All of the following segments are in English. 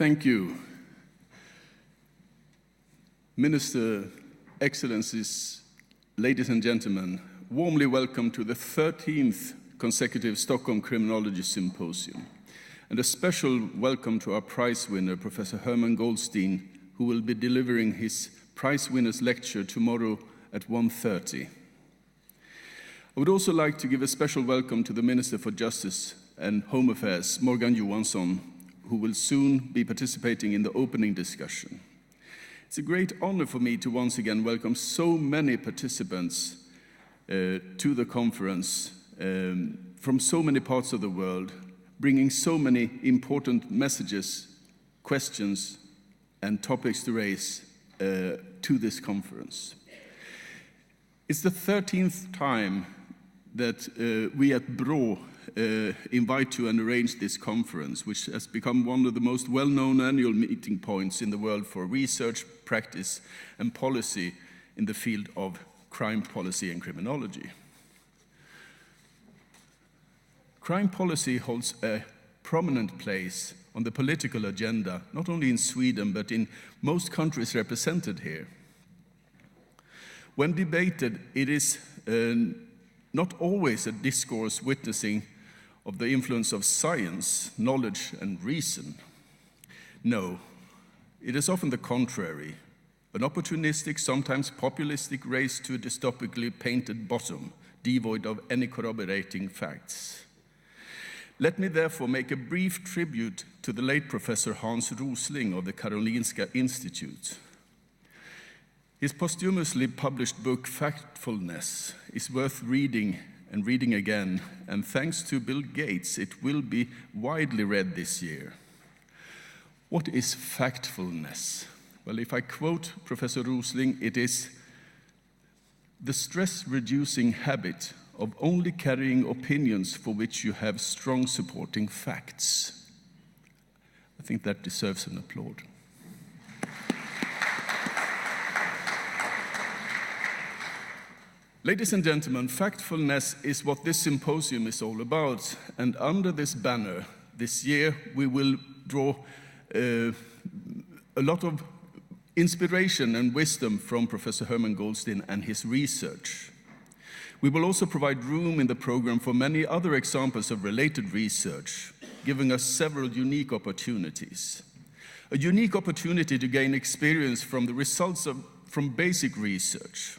Thank you. Minister, Excellencies, ladies and gentlemen, warmly welcome to the 13th consecutive Stockholm Criminology Symposium, and a special welcome to our prize winner, Professor Herman Goldstein, who will be delivering his prize winner's lecture tomorrow at 1:30. I would also like to give a special welcome to the Minister for Justice and Home Affairs, Morgan Johansson, who will soon be participating in the opening discussion. It's a great honor for me to once again welcome so many participants to the conference from so many parts of the world, bringing so many important messages, questions, and topics to raise to this conference. It's the 13th time that we at BRÅ invite to and arrange this conference, which has become one of the most well-known annual meeting points in the world for research, practice, and policy in the field of crime policy and criminology. Crime policy holds a prominent place on the political agenda, not only in Sweden, but in most countries represented here. When debated, it is not always a discourse witnessing of the influence of science, knowledge, and reason. No, it is often the contrary, an opportunistic, sometimes populistic race to a dystopically painted bottom, devoid of any corroborating facts. Let me therefore make a brief tribute to the late Professor Hans Rosling of the Karolinska Institute. His posthumously published book, Factfulness, is worth reading and reading again, and thanks to Bill Gates, it will be widely read this year. What is factfulness? Well, if I quote Professor Rosling, it is the stress-reducing habit of only carrying opinions for which you have strong supporting facts. I think that deserves an applaud. Ladies and gentlemen, factfulness is what this symposium is all about, and under this banner, this year, we will draw a lot of inspiration and wisdom from Professor Herman Goldstein and his research. We will also provide room in the program for many other examples of related research, giving us several unique opportunities. A unique opportunity to gain experience from the results from basic research.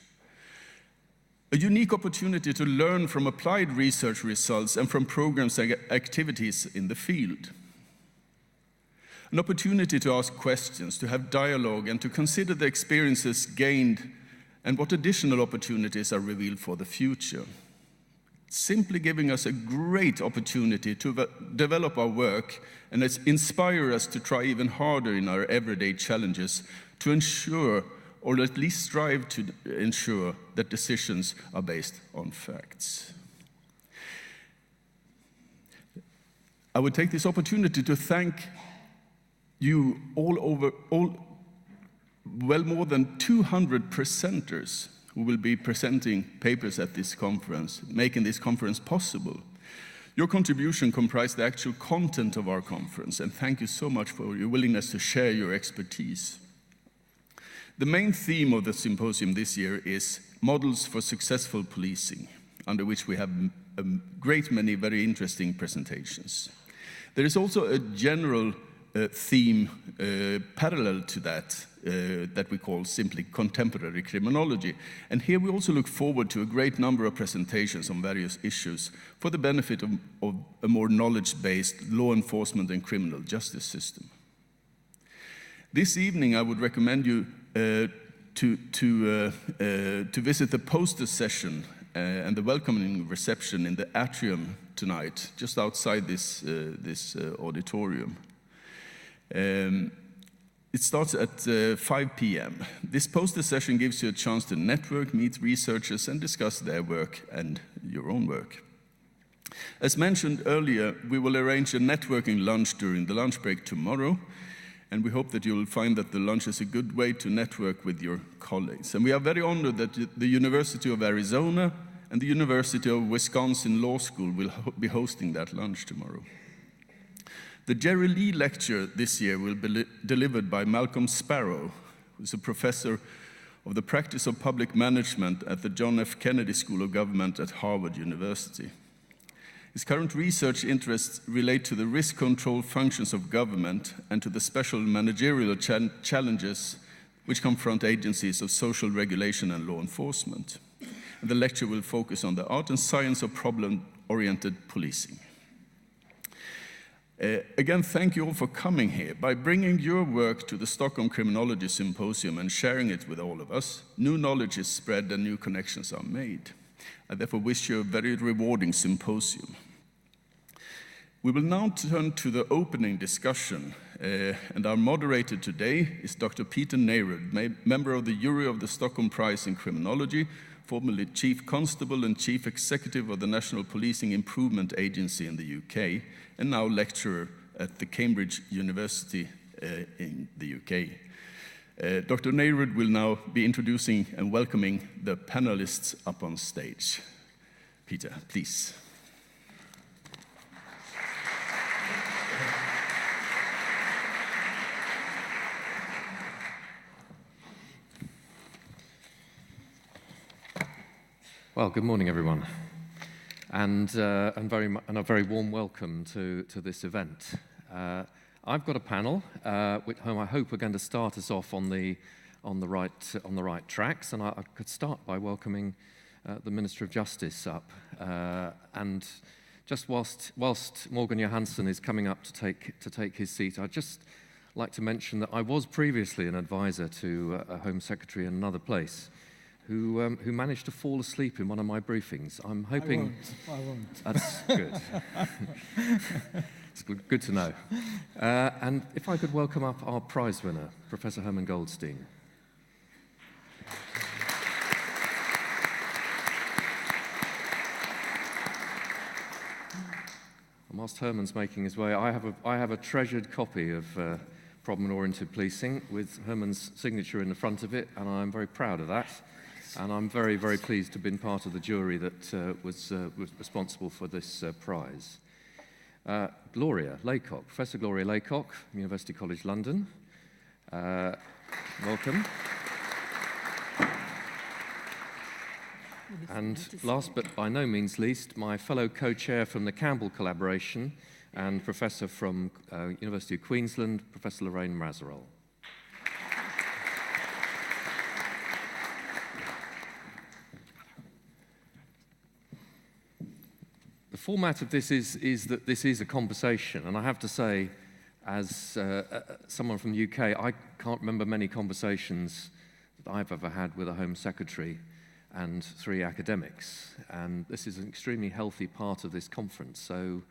A unique opportunity to learn from applied research results and from programs and activities in the field. An opportunity to ask questions, to have dialogue, and to consider the experiences gained and what additional opportunities are revealed for the future. Simply giving us a great opportunity to develop our work and inspire us to try even harder in our everyday challenges to ensure, or at least strive to ensure, that decisions are based on facts. I would take this opportunity to thank you well more than 200 presenters who will be presenting papers at this conference, making this conference possible. Your contribution comprised the actual content of our conference, and thank you so much for your willingness to share your expertise. The main theme of the symposium this year is Models for Successful Policing, under which we have a great many very interesting presentations. There is also a general theme parallel to that we call simply contemporary criminology. And here we also look forward to a great number of presentations on various issues for the benefit of a more knowledge-based law enforcement and criminal justice system. This evening, I would recommend you to visit the poster session and the welcoming reception in the atrium tonight, just outside this auditorium. It starts at 5 p.m. This poster session gives you a chance to network, meet researchers, and discuss their work and your own work. As mentioned earlier, we will arrange a networking lunch during the lunch break tomorrow, and we hope that you will find that the lunch is a good way to network with your colleagues. And we are very honored that the University of Arizona and the University of Wisconsin Law School will be hosting that lunch tomorrow. The Jerry Lee Lecture this year will be delivered by Malcolm Sparrow, who is a professor of the practice of public management at the John F. Kennedy School of Government at Harvard University. His current research interests relate to the risk control functions of government and to the special managerial challenges which confront agencies of social regulation and law enforcement. And the lecture will focus on the art and science of problem-oriented policing. Again, thank you all for coming here. By bringing your work to the Stockholm Criminology Symposium and sharing it with all of us, new knowledge is spread and new connections are made. I therefore wish you a very rewarding symposium. We will now turn to the opening discussion, and our moderator today is Dr. Peter Neyrud, member of the jury of the Stockholm Prize in Criminology, formerly Chief Constable and Chief Executive of the National Policing Improvement Agency in the UK, and now lecturer at the Cambridge University in the UK. Dr. Neyrud will now be introducing and welcoming the panelists up on stage. Peter, please. Well, good morning, everyone, and a very warm welcome to this event. I've got a panel with whom I hope are going to start us off on the right tracks, and I could start by welcoming the Minister of Justice up. And just whilst Morgan Johansson is coming up to take his seat, I'd just like to mention that I was previously an advisor to a Home Secretary in another place, who managed to fall asleep in one of my briefings. I'm hoping... I won't. That's good. It's good to know. And if I could welcome up our prize winner, Professor Herman Goldstein. Whilst Herman's making his way, I have a treasured copy of Problem-Oriented Policing with Herman's signature in the front of it, and I'm very proud of that. And I'm very, very pleased to have been part of the jury that was responsible for this prize. Gloria Laycock, Professor Gloria Laycock, University College London. Welcome. And last but by no means least, my fellow co-chair from the Campbell Collaboration and professor from University of Queensland, Professor Lorraine Mazerol. The format of this is that this is a conversation, and I have to say, as someone from the UK, I can't remember many conversations that I've ever had with a Home Secretary and 3 academics, and this is an extremely healthy part of this conference, so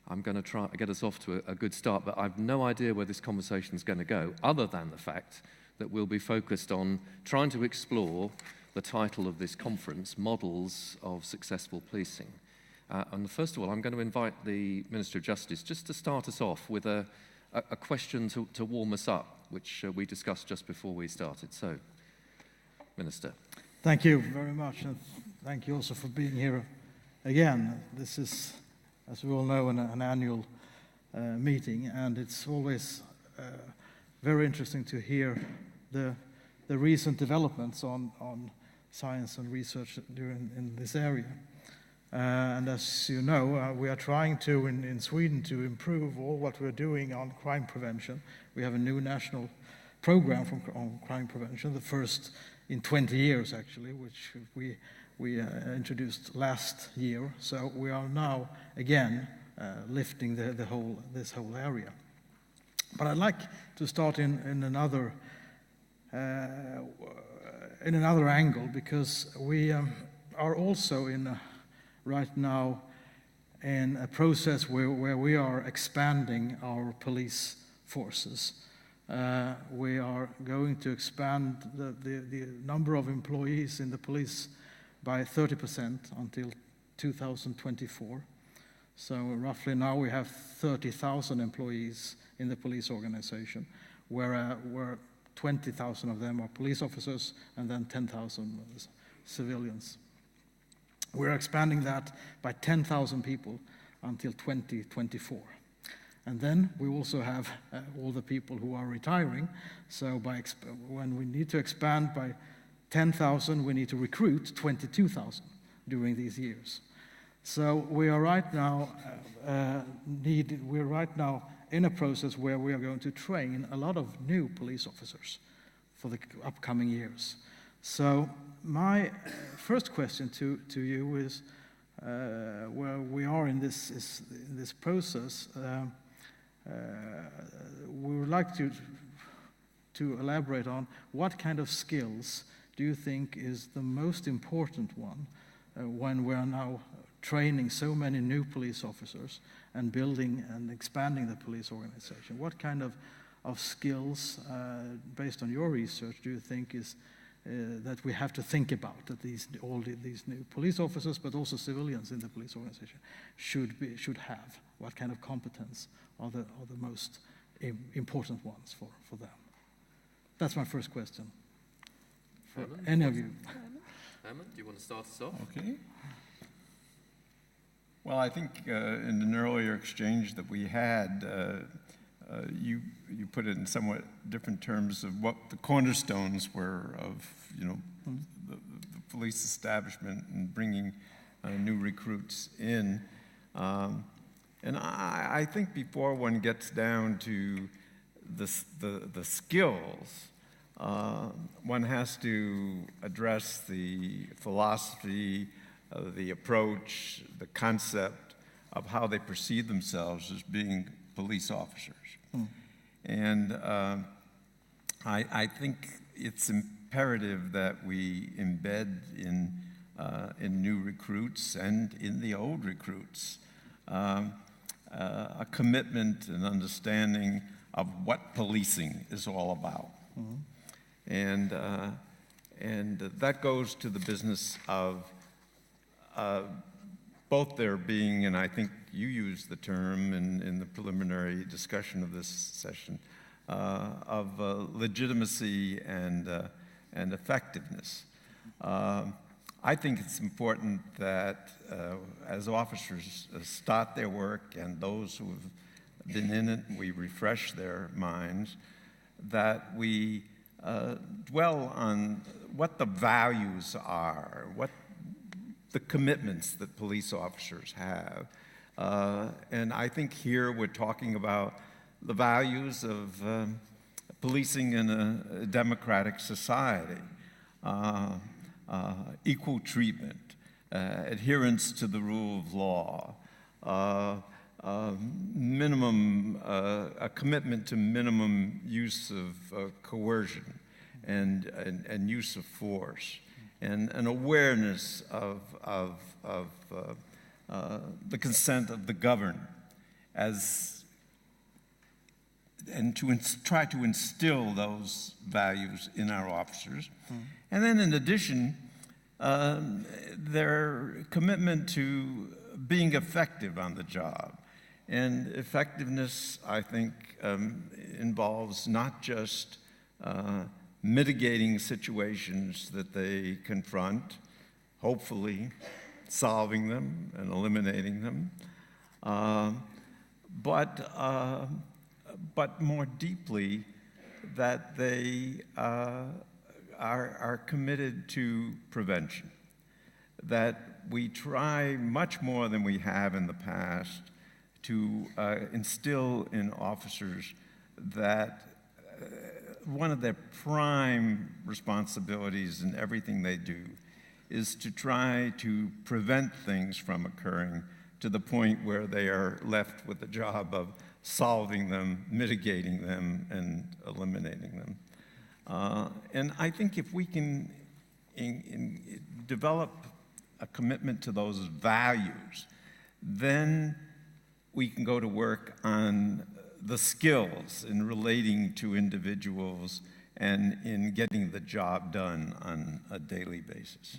I'm going to try to get us off to a good start, but I've no idea where this conversation is going to go, other than the fact that we'll be focused on trying to explore the title of this conference, Models of Successful Policing. And first of all, I'm going to invite the Minister of Justice just to start us off with a question to warm us up, which we discussed just before we started. So, Minister. Thank you very much, and thank you also for being here again. This is, as we all know, an annual meeting, and it's always very interesting to hear the recent developments on science and research in this area. And as you know, we are trying to, in Sweden, to improve all what we're doing on crime prevention. We have a new national program on crime prevention, the first in 20 years, actually, which we introduced last year. So we are now, again, lifting this whole area. But I'd like to start in another angle, because we are also right now in a process where we are expanding our police forces. We are going to expand the number of employees in the police by 30% until 2024. So roughly now we have 30,000 employees in the police organization, where 20,000 of them are police officers and then 10,000 civilians. We're expanding that by 10,000 people until 2024. And then we also have all the people who are retiring. So when we need to expand by 10,000, we need to recruit 22,000 during these years. So we are right now in a process where we are going to train a lot of new police officers for the upcoming years. So my first question to you is, where we are in this process, we would like to elaborate on what kind of skills do you think is the most important one when we are now training so many new police officers and building and expanding the police organization? What kind of skills, based on your research, do you think is that we have to think about that these new police officers, but also civilians in the police organization, should have? What kind of competence are the most important ones for them? That's my first question. For any of you. Herman, do you want to start us off? Okay. Well, I think in an earlier exchange that we had, you put it in somewhat different terms of what the cornerstones were of, the police establishment and bringing new recruits in. And I think before one gets down to the skills, one has to address the philosophy, the approach, the concept of how they perceive themselves as being police officers. And I think it's imperative that we embed in new recruits and in the old recruits a commitment and understanding of what policing is all about. And that goes to the business of both there being, and I think you used the term in the preliminary discussion of this session, of legitimacy and effectiveness. I think it's important that as officers start their work, and those who have been in it, we refresh their minds, that we dwell on what the values are, what the commitments that police officers have. And I think here we're talking about the values of policing in a democratic society, equal treatment, adherence to the rule of law, a commitment to minimum use of coercion and use of force, and an awareness of the consent of the governed, and to try to instill those values in our officers. And then in addition, their commitment to being effective on the job. And effectiveness, I think, involves not just mitigating situations that they confront, hopefully solving them and eliminating them, but more deeply that they are committed to prevention, that we try much more than we have in the past to instill in officers that one of their prime responsibilities in everything they do is to try to prevent things from occurring to the point where they are left with the job of solving them, mitigating them, and eliminating them. And I think if we can develop a commitment to those values, then we can go to work on the skills in relating to individuals and in getting the job done on a daily basis.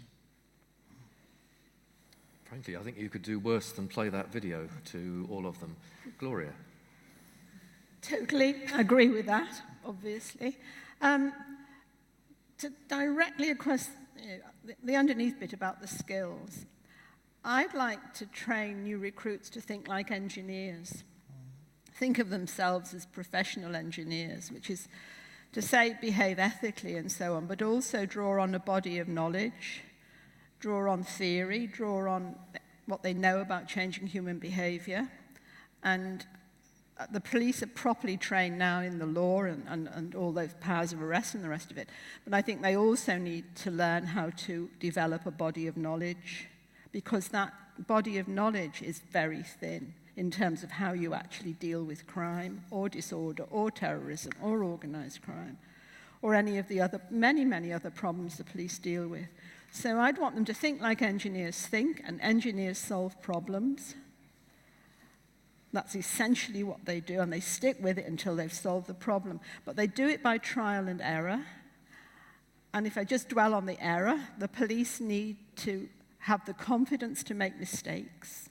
Frankly, I think you could do worse than play that video to all of them. Gloria. Totally agree with that, obviously. To directly across the underneath bit about the skills, I'd like to train new recruits to think like engineers. think of themselves as professional engineers, which is to say behave ethically and so on, but also draw on a body of knowledge, draw on theory, draw on what they know about changing human behavior. And the police are properly trained now in the law and all those powers of arrest and the rest of it. But I think they also need to learn how to develop a body of knowledge, because that body of knowledge is very thin in terms of how you actually deal with crime or disorder or terrorism or organized crime or any of the other, many other problems the police deal with. So I'd want them to think like engineers think, and engineers solve problems. That's essentially what they do, and they stick with it until they've solved the problem. But they do it by trial and error. And if I just dwell on the error, the police need to have the confidence to make mistakes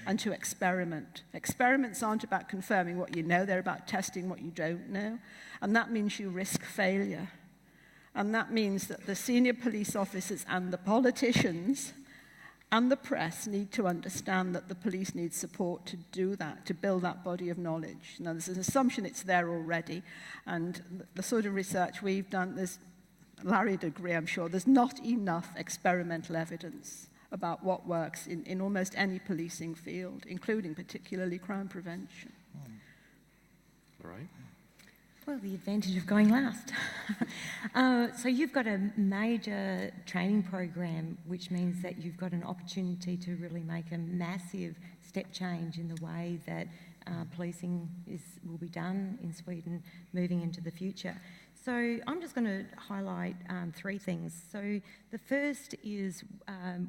and to experiment. Experiments aren't about confirming what you know, they're about testing what you don't know. And that means you risk failure. And that means that the senior police officers and the politicians and the press need to understand that the police need support to do that, to build that body of knowledge. Now, there's an assumption it's there already, and the sort of research we've done, Larry'd agree, I'm sure, there's not enough experimental evidence about what works in almost any policing field, including particularly crime prevention. All right. Well, the advantage of going last. So you've got a major training program, which means that you've got an opportunity to really make a massive step change in the way that policing will be done in Sweden moving into the future. So I'm just going to highlight three things. So the first is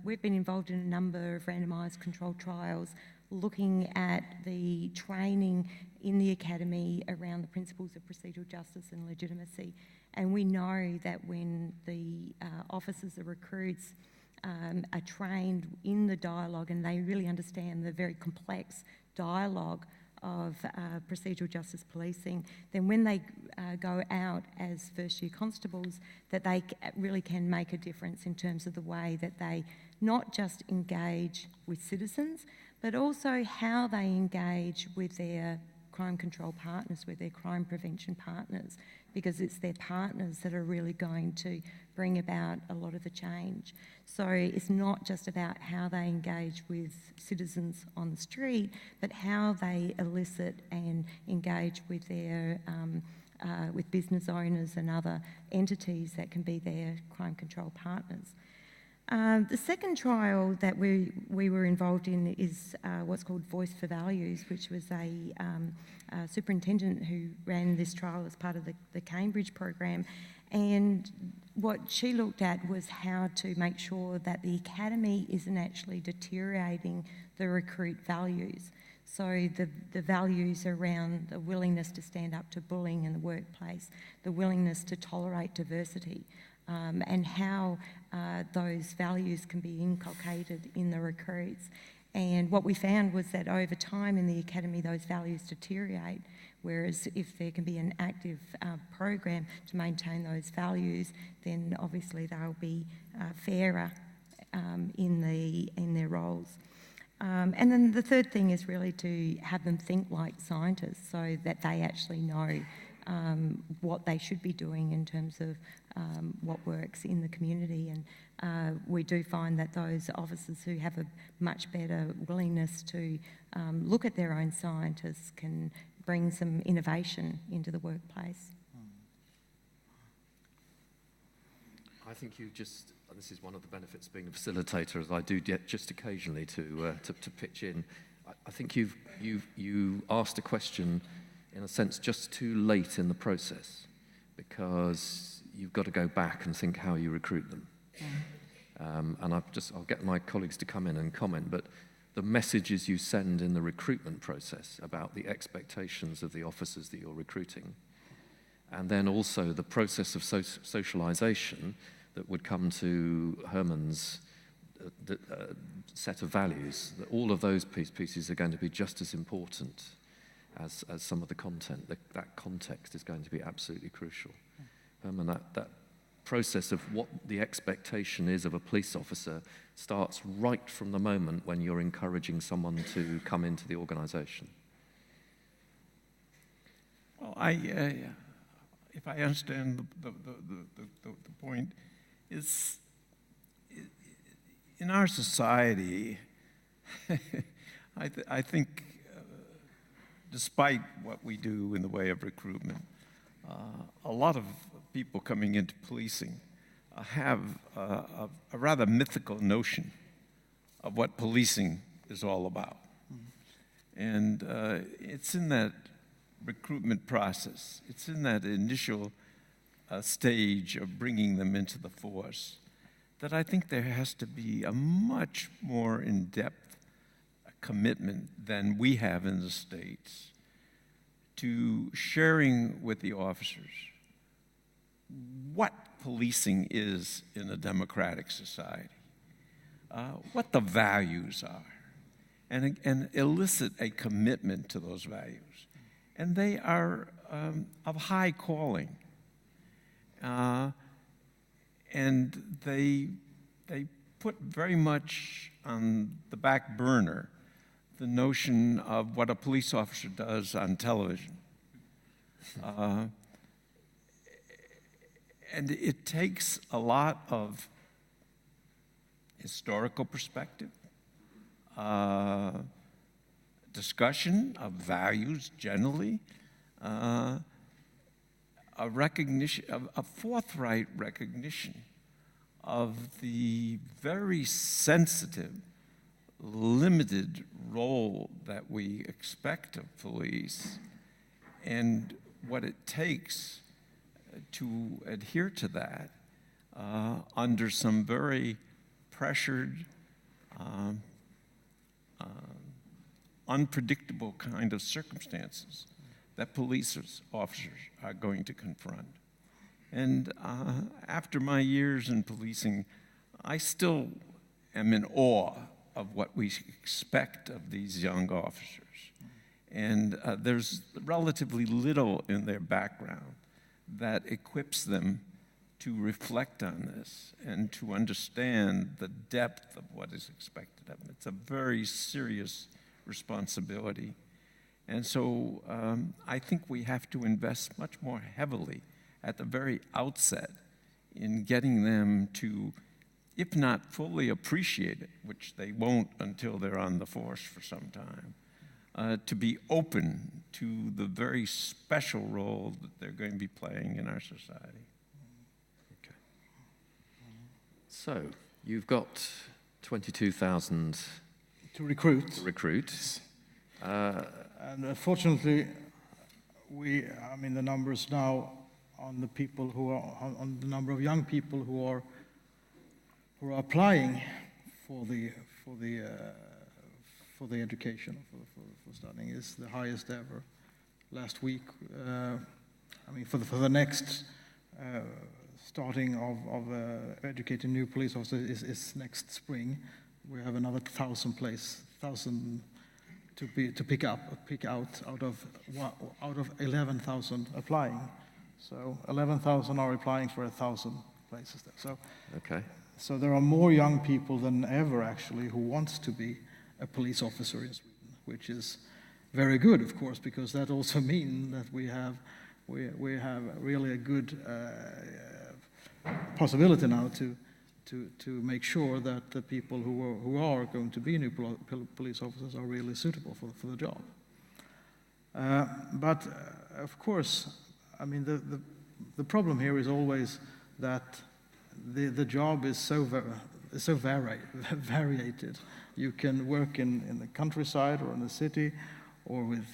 we've been involved in a number of randomised controlled trials looking at the training in the academy around the principles of procedural justice and legitimacy. And we know that when the officers, the recruits, are trained in the dialogue and they really understand the very complex dialogue of procedural justice policing, then when they go out as first-year constables, that they really can make a difference in terms of the way that they not just engage with citizens, but also how they engage with their crime control partners, with their crime prevention partners, because it's their partners that are really going to bring about a lot of the change. So it's not just about how they engage with citizens on the street, but how they elicit and engage with their with business owners and other entities that can be their crime control partners. The second trial that we were involved in is what's called Voice for Values, which was a superintendent who ran this trial as part of the Cambridge program. And what she looked at was how to make sure that the academy isn't actually deteriorating the recruit values. So the values around the willingness to stand up to bullying in the workplace, the willingness to tolerate diversity, and how those values can be inculcated in the recruits. And what we found was that over time in the academy, those values deteriorate, whereas if there can be an active program to maintain those values, then obviously they'll be fairer in their roles. And then the third thing is really to have them think like scientists so that they actually know what they should be doing in terms of what works in the community. And we do find that those officers who have a much better willingness to look at their own scientists can bring some innovation into the workplace. I think this is one of the benefits of being a facilitator, as I do get just occasionally to pitch in. I think you asked a question, in a sense, just too late in the process, because you've got to go back and think how you recruit them. And I'll get my colleagues to come in and comment, but the messages you send in the recruitment process about the expectations of the officers that you're recruiting, and then also the process of socialisation that would come to Herman's set of values, that all of those pieces are going to be just as important as some of the content. That context is going to be absolutely crucial. And that process of what the expectation is of a police officer starts right from the moment when you're encouraging someone to come into the organisation. Well, if I understand the point, is in our society, I think, despite what we do in the way of recruitment, a lot of people coming into policing have a rather mythical notion of what policing is all about. And it's in that recruitment process, it's in that initial stage of bringing them into the force that I think there has to be a much more in-depth commitment than we have in the States to sharing with the officers what policing is in a democratic society, what the values are, and elicit a commitment to those values. And they are of high calling. And they put very much on the back burner the notion of what a police officer does on television. And it takes a lot of historical perspective, discussion of values generally, a recognition, a forthright recognition of the very sensitive, limited role that we expect of police and what it takes to adhere to that under some very pressured, unpredictable kind of circumstances that police officers are going to confront. And after my years in policing, I still am in awe of what we expect of these young officers. And there's relatively little in their background that equips them to reflect on this and to understand the depth of what is expected of them. It's a very serious responsibility. And so I think we have to invest much more heavily at the very outset in getting them to, if not fully appreciate it, which they won't until they're on the force for some time, to be open to the very special role that they're going to be playing in our society. Okay. So you've got 22,000 To recruit. recruits. And unfortunately, the numbers now on the people who are, on the number of young people who are applying for the education, for studying, is the highest ever. Last week, for the next starting of educating new police officers is next spring. We have another 1,000 to pick out of 11,000 applying. So 11,000 are applying for 1,000 places there. So Okay. So there are more young people than ever actually who wants to be a police officer in Sweden, which is very good, of course, because that also means that we have really a good possibility now to make sure that the people who are going to be new police officers are really suitable for the job. But of course, the problem here is always that the job is so varied. You can work in the countryside or in the city, or with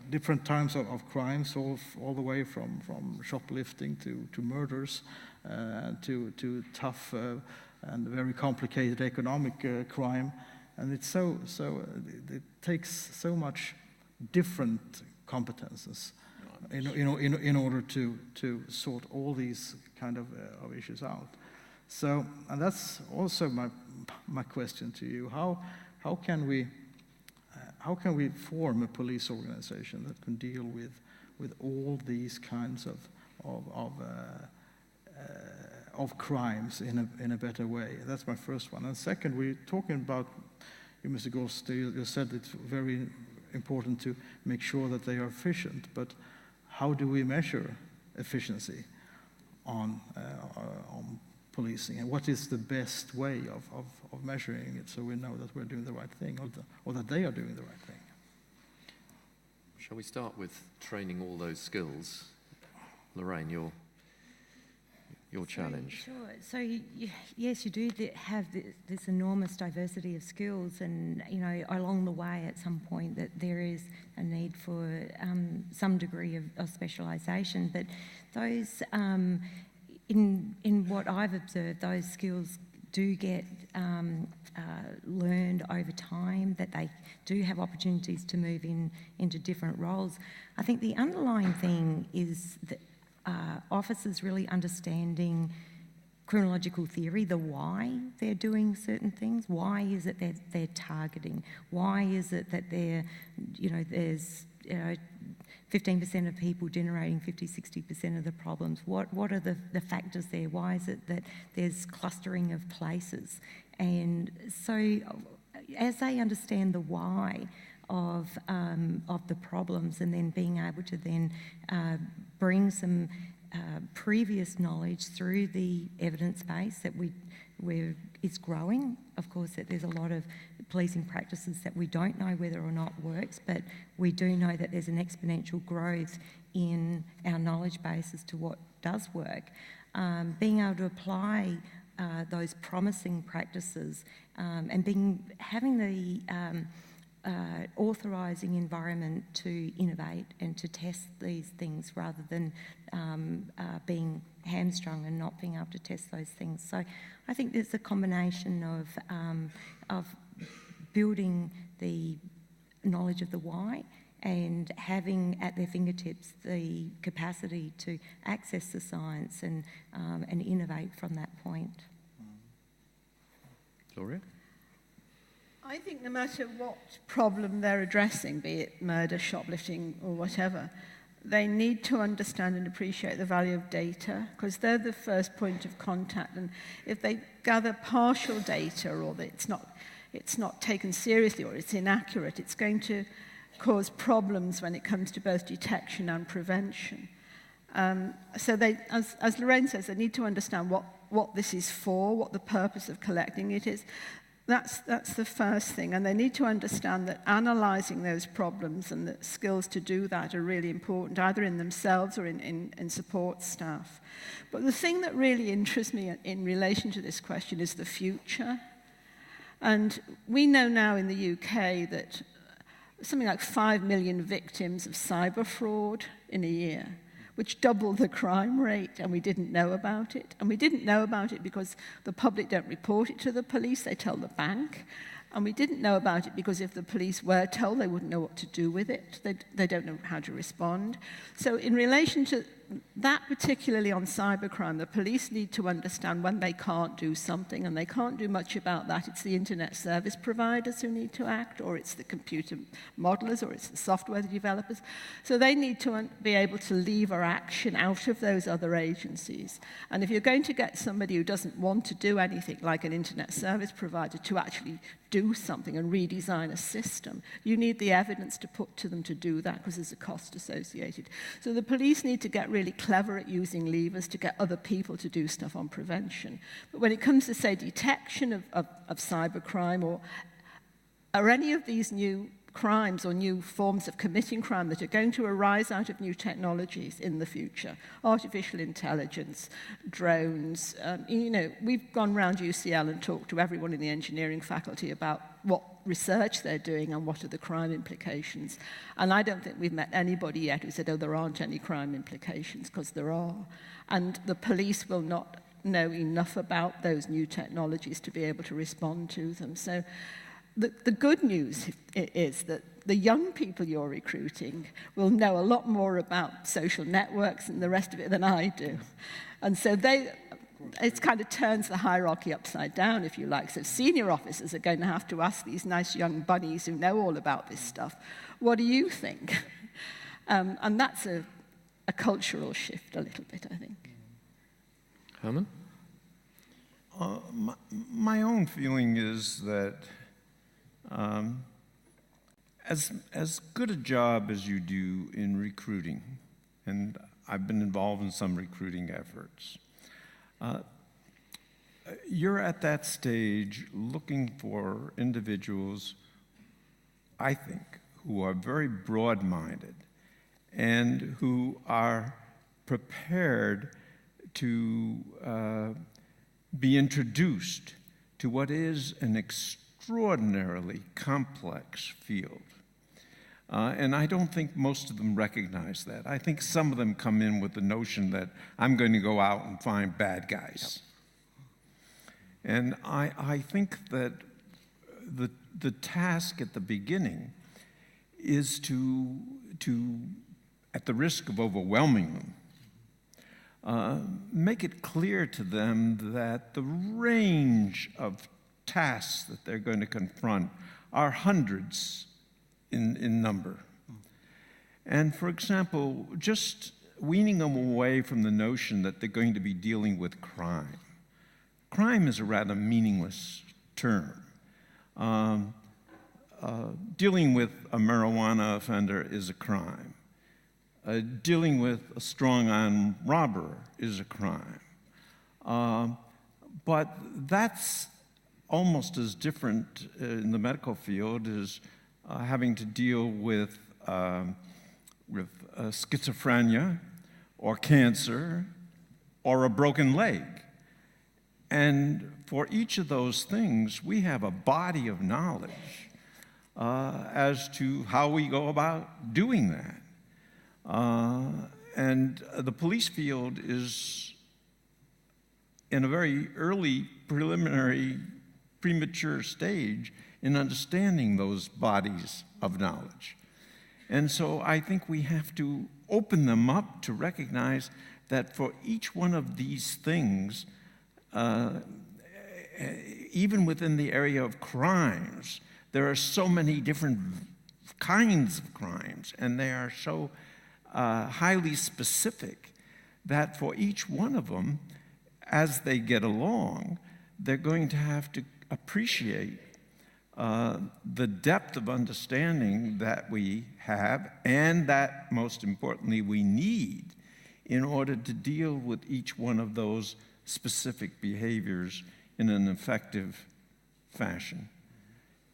different types of crimes, all the way from shoplifting to murders, to tough and very complicated economic crime, and it takes so much different competences in order to sort all these kind of issues out. So, and that's also my question to you: how can we form a police organization that can deal with all these kinds of crimes in a better way? That's my first one. And second, we're talking about, you, Mr. Gorst, you said it's very important to make sure that they are efficient, but how do we measure efficiency on policing, and what is the best way of measuring it so we know that we're doing the right thing, or that they are doing the right thing. Shall we start with training all those skills? Lorraine, your challenge. Sure. So yes, you do have this enormous diversity of skills, and along the way, at some point, that there is a need for some degree of specialisation. But those, in what I've observed, those skills do get learned over time, that they do have opportunities to move into different roles. I think the underlying thing is that officers really understanding criminological theory, the why they're doing certain things. Why is it that they're targeting? Why is it that there's 15% of people generating 50-60% of the problems? What are the factors there? Why is it that there's clustering of places? And so as they understand the why of the problems, and then being able to then bring some previous knowledge through the evidence base that it's growing. Of course, that there's a lot of policing practices that we don't know whether or not works, but we do know that there's an exponential growth in our knowledge base as to what does work. Being able to apply those promising practices and having the authorising environment to innovate and to test these things, rather than being hamstrung and not being able to test those things. So I think there's a combination of building the knowledge of the why, and having at their fingertips the capacity to access the science and innovate from that point. Gloria? I think no matter what problem they're addressing, be it murder, shoplifting, or whatever, they need to understand and appreciate the value of data, because they're the first point of contact. And if they gather partial data, or that it's not taken seriously, or it's inaccurate, it's going to cause problems when it comes to both detection and prevention. So they, as Lorraine says, they need to understand what this is for, what the purpose of collecting it is. That's the first thing, and they need to understand that analysing those problems and the skills to do that are really important, either in themselves or in support staff. But the thing that really interests me in relation to this question is the future. And we know now in the UK that something like 5 million victims of cyber fraud in a year, which doubled the crime rate, and we didn't know about it. And we didn't know about it because the public don't report it to the police, they tell the bank. And we didn't know about it because if the police were told, they wouldn't know what to do with it. They don't know how to respond. So in relation to that, particularly on cybercrime, the police need to understand when they can't do something, and they can't do much about that. It's the internet service providers who need to act, or it's the computer modelers, or it's the software developers. So they need to be able to lever action out of those other agencies. And if you're going to get somebody who doesn't want to do anything, like an internet service provider, to actually do something and redesign a system, you need the evidence to put to them to do that, because there's a cost associated. So the police need to get really clever at using levers to get other people to do stuff on prevention. But when it comes to, say, detection of cybercrime, or any of these new crimes or new forms of committing crime that are going to arise out of new technologies in the future, artificial intelligence, drones, we've gone around UCL and talked to everyone in the engineering faculty about what research they're doing and what are the crime implications. And I don't think we've met anybody yet who said, oh, there aren't any crime implications, because there are. And the police will not know enough about those new technologies to be able to respond to them. So the good news is that the young people you're recruiting will know a lot more about social networks and the rest of it than I do. And so it kind of turns the hierarchy upside down, if you like. So senior officers are going to have to ask these nice young bunnies who know all about this stuff, what do you think? And that's a cultural shift a little bit, I think. Herman? My own feeling is that as good a job as you do in recruiting and I've been involved in some recruiting efforts. You're at that stage looking for individuals, I think, who are very broad-minded and who are prepared to be introduced to what is an extraordinarily complex field. And I don't think most of them recognize that. I think some of them come in with the notion that I'm going to go out and find bad guys. And I think that the task at the beginning is to at the risk of overwhelming them, make it clear to them that the range of tasks that they're going to confront are hundreds in number. And for example, just weaning them away from the notion that they're going to be dealing with crime. Crime is a rather meaningless term. Dealing with a marijuana offender is a crime. Dealing with a strong-arm robber is a crime. But that's almost as different in the medical field as having to deal with schizophrenia or cancer or a broken leg. And for each of those things, we have a body of knowledge as to how we go about doing that. And the police field is in a very early, preliminary, premature stage in understanding those bodies of knowledge. And so I think we have to open them up to recognize that for each one of these things, even within the area of crimes, there are so many different kinds of crimes, and they are so highly specific that for each one of them, as they get along, they're going to have to appreciate the depth of understanding that we have and that, most importantly, we need in order to deal with each one of those specific behaviors in an effective fashion.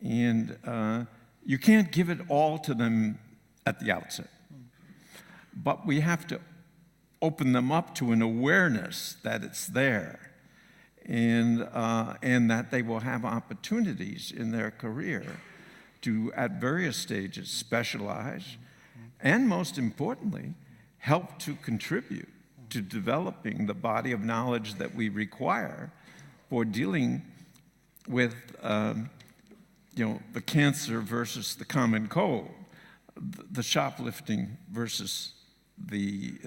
And you can't give it all to them at the outset, but we have to open them up to an awareness that it's there, and that they will have opportunities in their career to, at various stages, specialize, and most importantly, help to contribute to developing the body of knowledge that we require for dealing with the cancer versus the common cold, the shoplifting versus the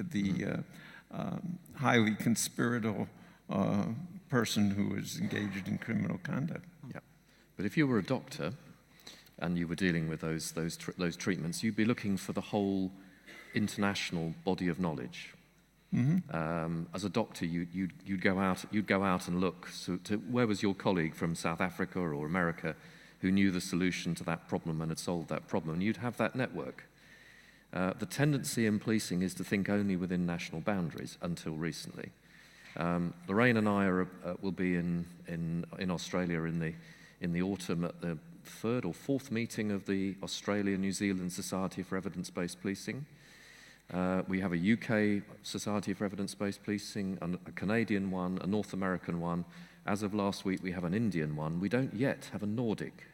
highly conspiratorial person who is engaged in criminal conduct. Yeah, but if you were a doctor and you were dealing with those treatments, you'd be looking for the whole international body of knowledge. Mm-hmm. As a doctor, you'd go out and look to where was your colleague from South Africa or America who knew the solution to that problem and had solved that problem, and you'd have that network. The tendency in policing is to think only within national boundaries until recently. Lorraine and I will be in Australia in the autumn at the third or fourth meeting of the Australia-New Zealand Society for Evidence-Based Policing. We have a UK Society for Evidence-Based Policing, a Canadian one, a North American one. As of last week, we have an Indian one. We don't yet have a Nordic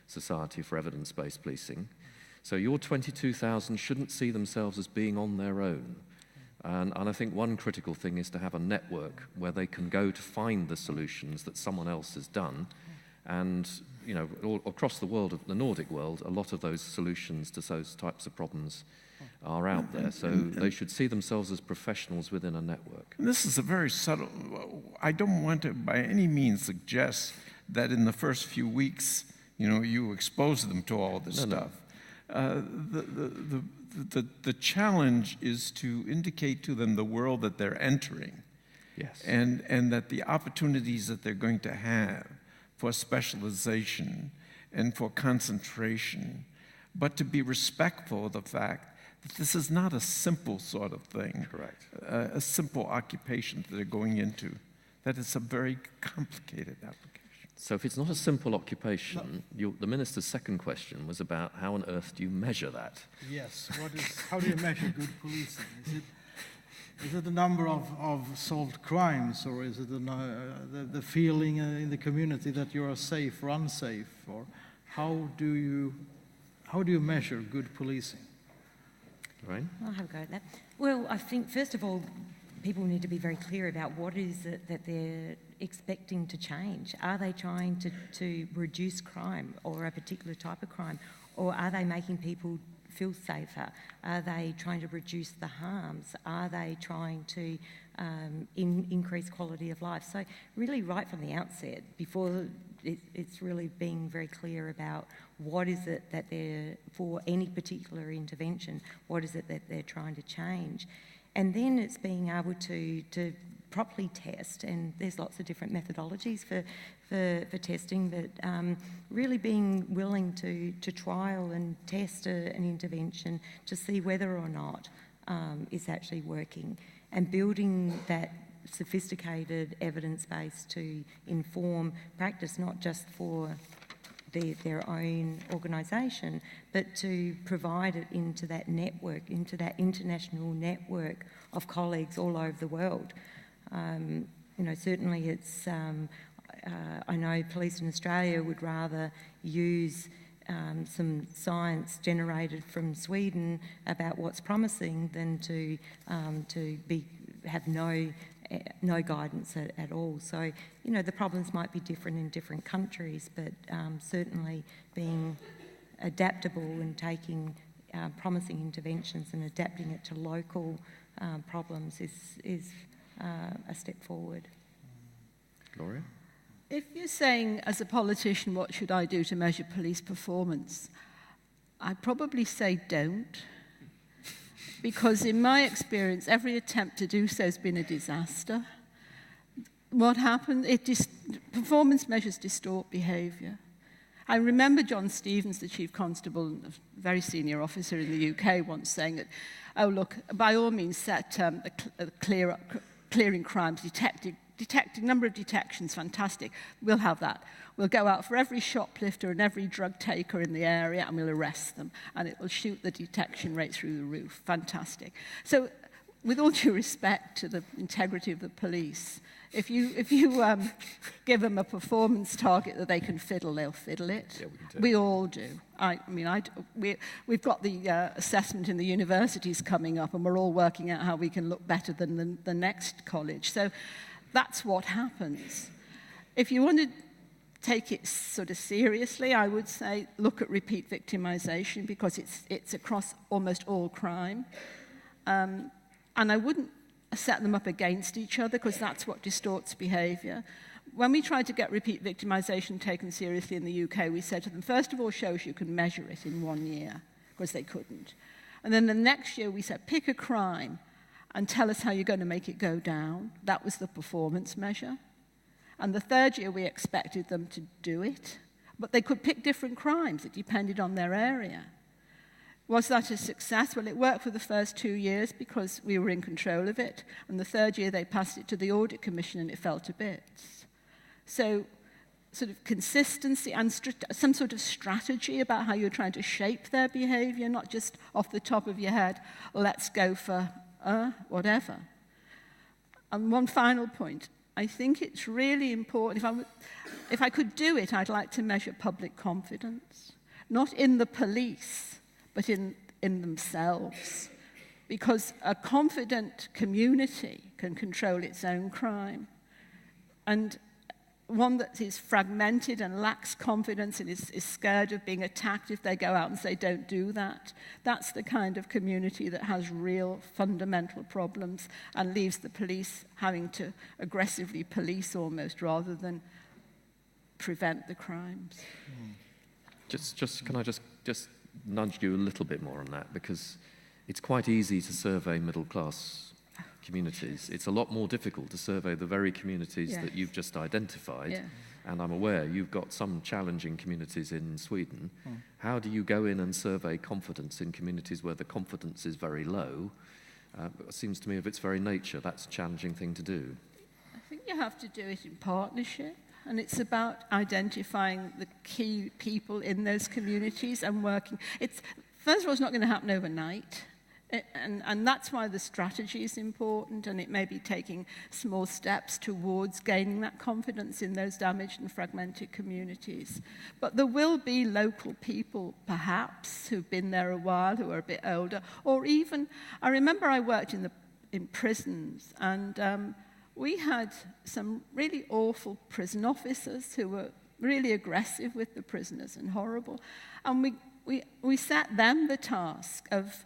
Society for Evidence-Based Policing. So your 22,000 shouldn't see themselves as being on their own. And I think one critical thing is to have a network where they can go to find the solutions that someone else has done. And, all across the world, the Nordic world, a lot of those solutions to those types of problems are out there. So they should see themselves as professionals within a network. And this is a very subtle, I don't want to by any means suggest that in the first few weeks, you expose them to all this stuff. The challenge is to indicate to them the world that they're entering. Yes. And that the opportunities that they're going to have for specialization and for concentration, but to be respectful of the fact that this is not a simple sort of thing. Correct. A simple occupation that they're going into, that it's a very complicated application. So if it's not a simple occupation, the minister's second question was about how on earth do you measure that? Yes, how do you measure good policing? Is it the number of solved crimes, or is it the feeling in the community that you are safe or unsafe, or how do you measure good policing? Right? I'll have a go at that. Well, I think first of all, people need to be very clear about what is it that they're expecting to change. Are they trying to reduce crime or a particular type of crime, or are they making people feel safer? Are they trying to reduce the harms? Are they trying to increase quality of life? So really right from the outset, before it's really being very clear about what is it that they're, for any particular intervention, what is it that they're trying to change? And then it's being able to properly test, and there's lots of different methodologies for testing, but really being willing to trial and test an intervention to see whether or not it's actually working, and building that sophisticated evidence base to inform practice, not just for their own organisation, but to provide it into that network, into that international network of colleagues all over the world. Certainly it's, I know police in Australia would rather use some science generated from Sweden about what's promising than to have no guidance at all. So, the problems might be different in different countries, but certainly being adaptable and taking promising interventions and adapting it to local problems is a step forward. Gloria? If you're saying, as a politician, what should I do to measure police performance, I'd probably say don't. Because in my experience, every attempt to do so has been a disaster. What happened? Performance measures distort behaviour. I remember John Stevens, the Chief Constable, a very senior officer in the UK, once saying that, oh, look, by all means set clearing crimes, detecting number of detections, fantastic. We'll have that. We'll go out for every shoplifter and every drug taker in the area and we'll arrest them. And it will shoot the detection rate through the roof. Fantastic. So with all due respect to the integrity of the police, if you give them a performance target that they can fiddle, they'll fiddle it. Yeah, we all do. We've got the assessment in the universities coming up, and we're all working out how we can look better than the next college. So that's what happens. If you want to take it sort of seriously, I would say look at repeat victimization, because it's across almost all crime. And I wouldn't set them up against each other, because that's what distorts behavior. When we tried to get repeat victimization taken seriously in the UK, we said to them, first of all, show us you can measure it in 1 year, because they couldn't. And then the next year we said, pick a crime and tell us how you're going to make it go down. That was the performance measure. And the third year we expected them to do it, but they could pick different crimes. It depended on their area. Was that a success? Well, it worked for the first 2 years because we were in control of it. And the third year they passed it to the Audit Commission and it fell to bits. So sort of consistency and some sort of strategy about how you're trying to shape their behavior, not just off the top of your head, let's go for whatever. And one final point. I think it's really important. If I could do it, I'd like to measure public confidence, not in the police, but in themselves. Because a confident community can control its own crime. And one that is fragmented and lacks confidence and is scared of being attacked if they go out and say, don't do that, that's the kind of community that has real fundamental problems and leaves the police having to aggressively police almost rather than prevent the crimes. Can I just nudge you a little bit more on that, because it's quite easy to survey middle-class communities. It's a lot more difficult to survey the very communities that you've just identified, and I'm aware you've got some challenging communities in Sweden. How do you go in and survey confidence in communities where the confidence is very low? It seems to me of its very nature, that's a challenging thing to do. I think you have to do it in partnership, and it's about identifying the key people in those communities and working. First of all, it's not going to happen overnight. And that's why the strategy is important, and it may be taking small steps towards gaining that confidence in those damaged and fragmented communities. But there will be local people, perhaps, who've been there a while, who are a bit older, or even, I remember I worked in prisons, and we had some really awful prison officers who were really aggressive with the prisoners and horrible. And we set them the task of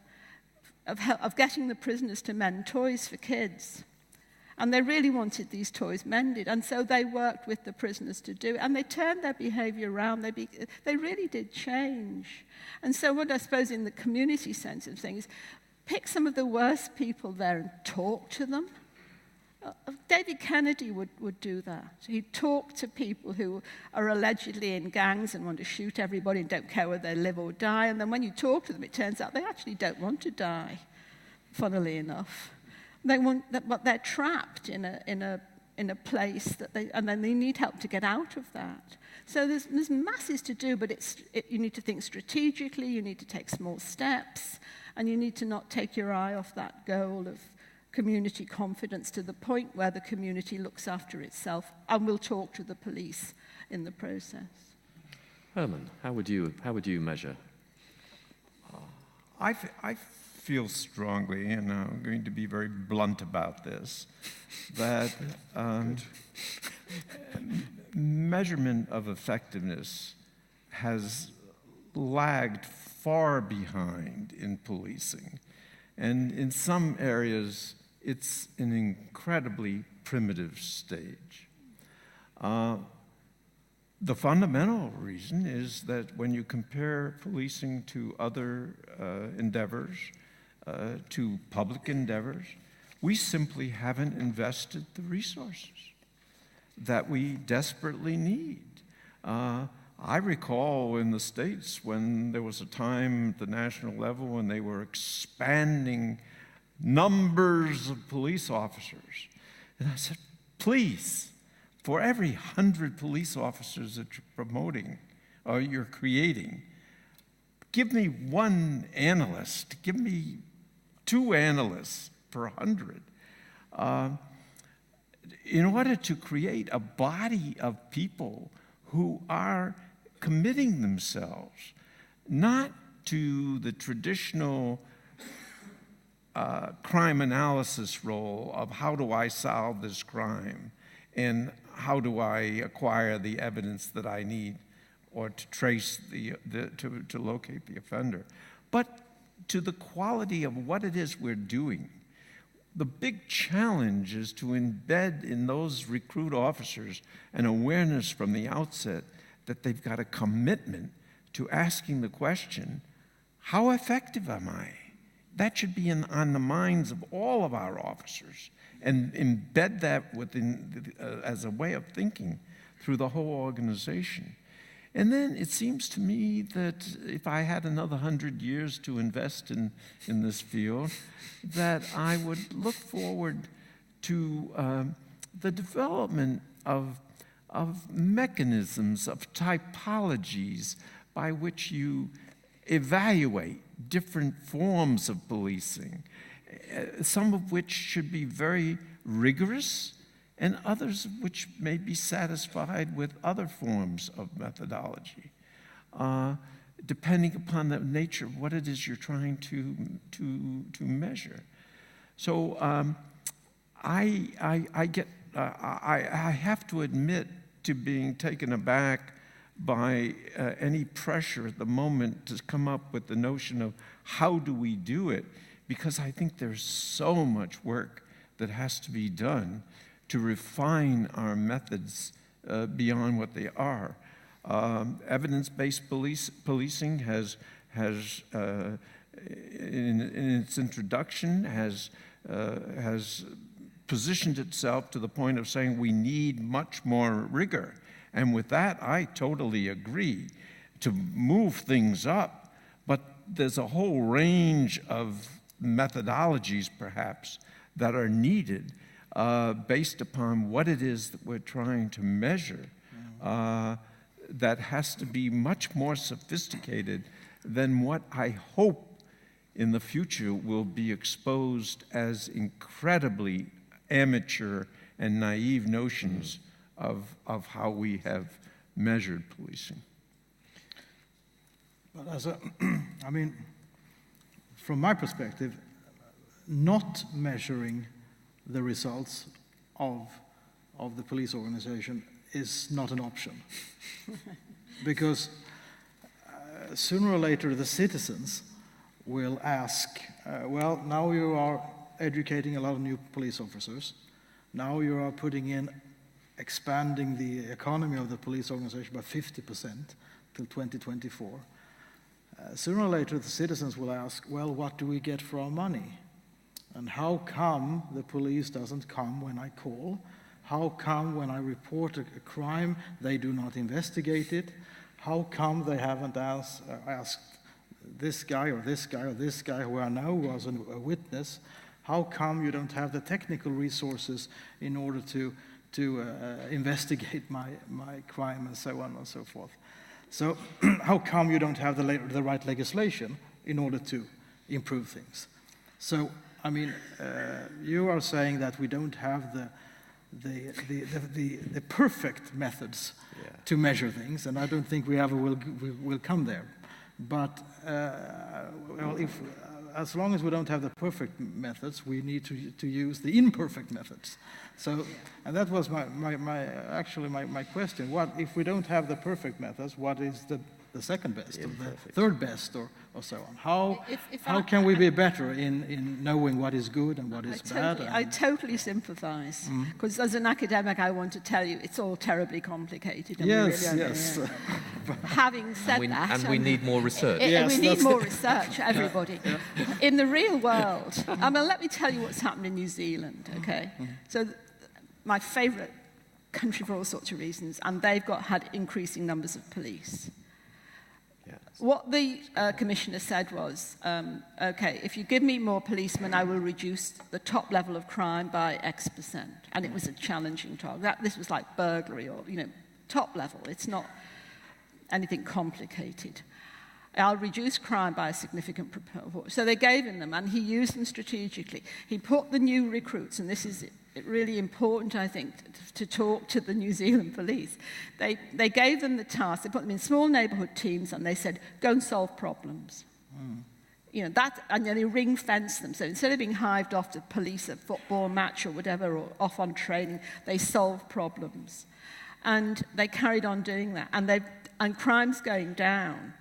getting the prisoners to mend toys for kids. And they really wanted these toys mended. And so they worked with the prisoners to do it. And they turned their behavior around. They really did change. And so what I suppose in the community sense of things, pick some of the worst people there and talk to them. David Kennedy would do that. He'd talk to people who are allegedly in gangs and want to shoot everybody and don't care whether they live or die. And then when you talk to them, it turns out they actually don't want to die, funnily enough. But they're trapped in a place and then they need help to get out of that. So there's masses to do, but you need to think strategically, you need to take small steps, and you need to not take your eye off that goal of community confidence to the point where the community looks after itself and will talk to the police in the process. Herman, how would you measure? I feel strongly, and I'm going to be very blunt about this, that measurement of effectiveness has lagged far behind in policing. And in some areas, it's an incredibly primitive stage. The fundamental reason is that when you compare policing to other endeavors, to public endeavors, we simply haven't invested the resources that we desperately need. I recall in the States when there was a time at the national level when they were expanding numbers of police officers. And I said, please, for every 100 police officers that you're promoting or you're creating, give me one analyst, give me 2 analysts per 100. In order to create a body of people who are committing themselves not to the traditional crime analysis role of how do I solve this crime and how do I acquire the evidence that I need or to trace to locate the offender, but to the quality of what it is we're doing. The big challenge is to embed in those recruit officers an awareness from the outset that they've got a commitment to asking the question, how effective am I? That should be on the minds of all of our officers and embed that within as a way of thinking through the whole organization. And then it seems to me that if I had another 100 years to invest in this field, that I would look forward to the development of mechanisms, of typologies by which you evaluate different forms of policing, some of which should be very rigorous and others which may be satisfied with other forms of methodology, depending upon the nature of what it is you're trying to measure. So I have to admit to being taken aback by any pressure at the moment to come up with the notion of how do we do it, because I think there's so much work that has to be done to refine our methods beyond what they are. Evidence-based policing has in its introduction, has positioned itself to the point of saying we need much more rigor. And with that, I totally agree to move things up, but there's a whole range of methodologies, perhaps, that are needed based upon what it is that we're trying to measure. That has to be much more sophisticated than what I hope in the future will be exposed as incredibly amateur and naive notions of how we have measured policing. But I mean, from my perspective, not measuring the results of the police organization is not an option. Because sooner or later the citizens will ask, well, now you are educating a lot of new police officers. Now you are expanding the economy of the police organization by 50% till 2024. Sooner or later the citizens will ask, well, what do we get for our money? And how come the police doesn't come when I call? How come when I report a crime, they do not investigate it? How come they haven't asked this guy or this guy or this guy who I know was a witness? How come you don't have the technical resources in order to investigate my crime and so on and so forth? So how come you don't have the right legislation in order to improve things? So, I mean, you are saying that we don't have the perfect methods to measure things, and I don't think we ever will come there. But well, as long as we don't have the perfect methods, we need to use the imperfect methods. So, and that was my question. What if we don't have the perfect methods? What is the second best, or the third best, or so on? How can we be better in knowing what is good and what is bad? I totally sympathize, because as an academic, I want to tell you it's all terribly complicated. And Yes. Having said that, and we need more research. We need more research, everybody. In the real world, I mean, let me tell you what's happened in New Zealand. Okay, so my favourite country for all sorts of reasons, and they've had increasing numbers of police. What the commissioner said was, okay, if you give me more policemen, I will reduce the top level of crime by X%. And it was a challenging target. This was like burglary or, top level. It's not anything complicated. I'll reduce crime by a significant proportion. So they gave him them, and he used them strategically. He put the new recruits, and this is really important, I think, to talk to the New Zealand police. They gave them the task. They put them in small neighbourhood teams, and they said, go and solve problems. And then they ring-fenced them. So instead of being hived off to police a football match or whatever, or off on training, they solved problems. And they carried on doing that. And crime's going down.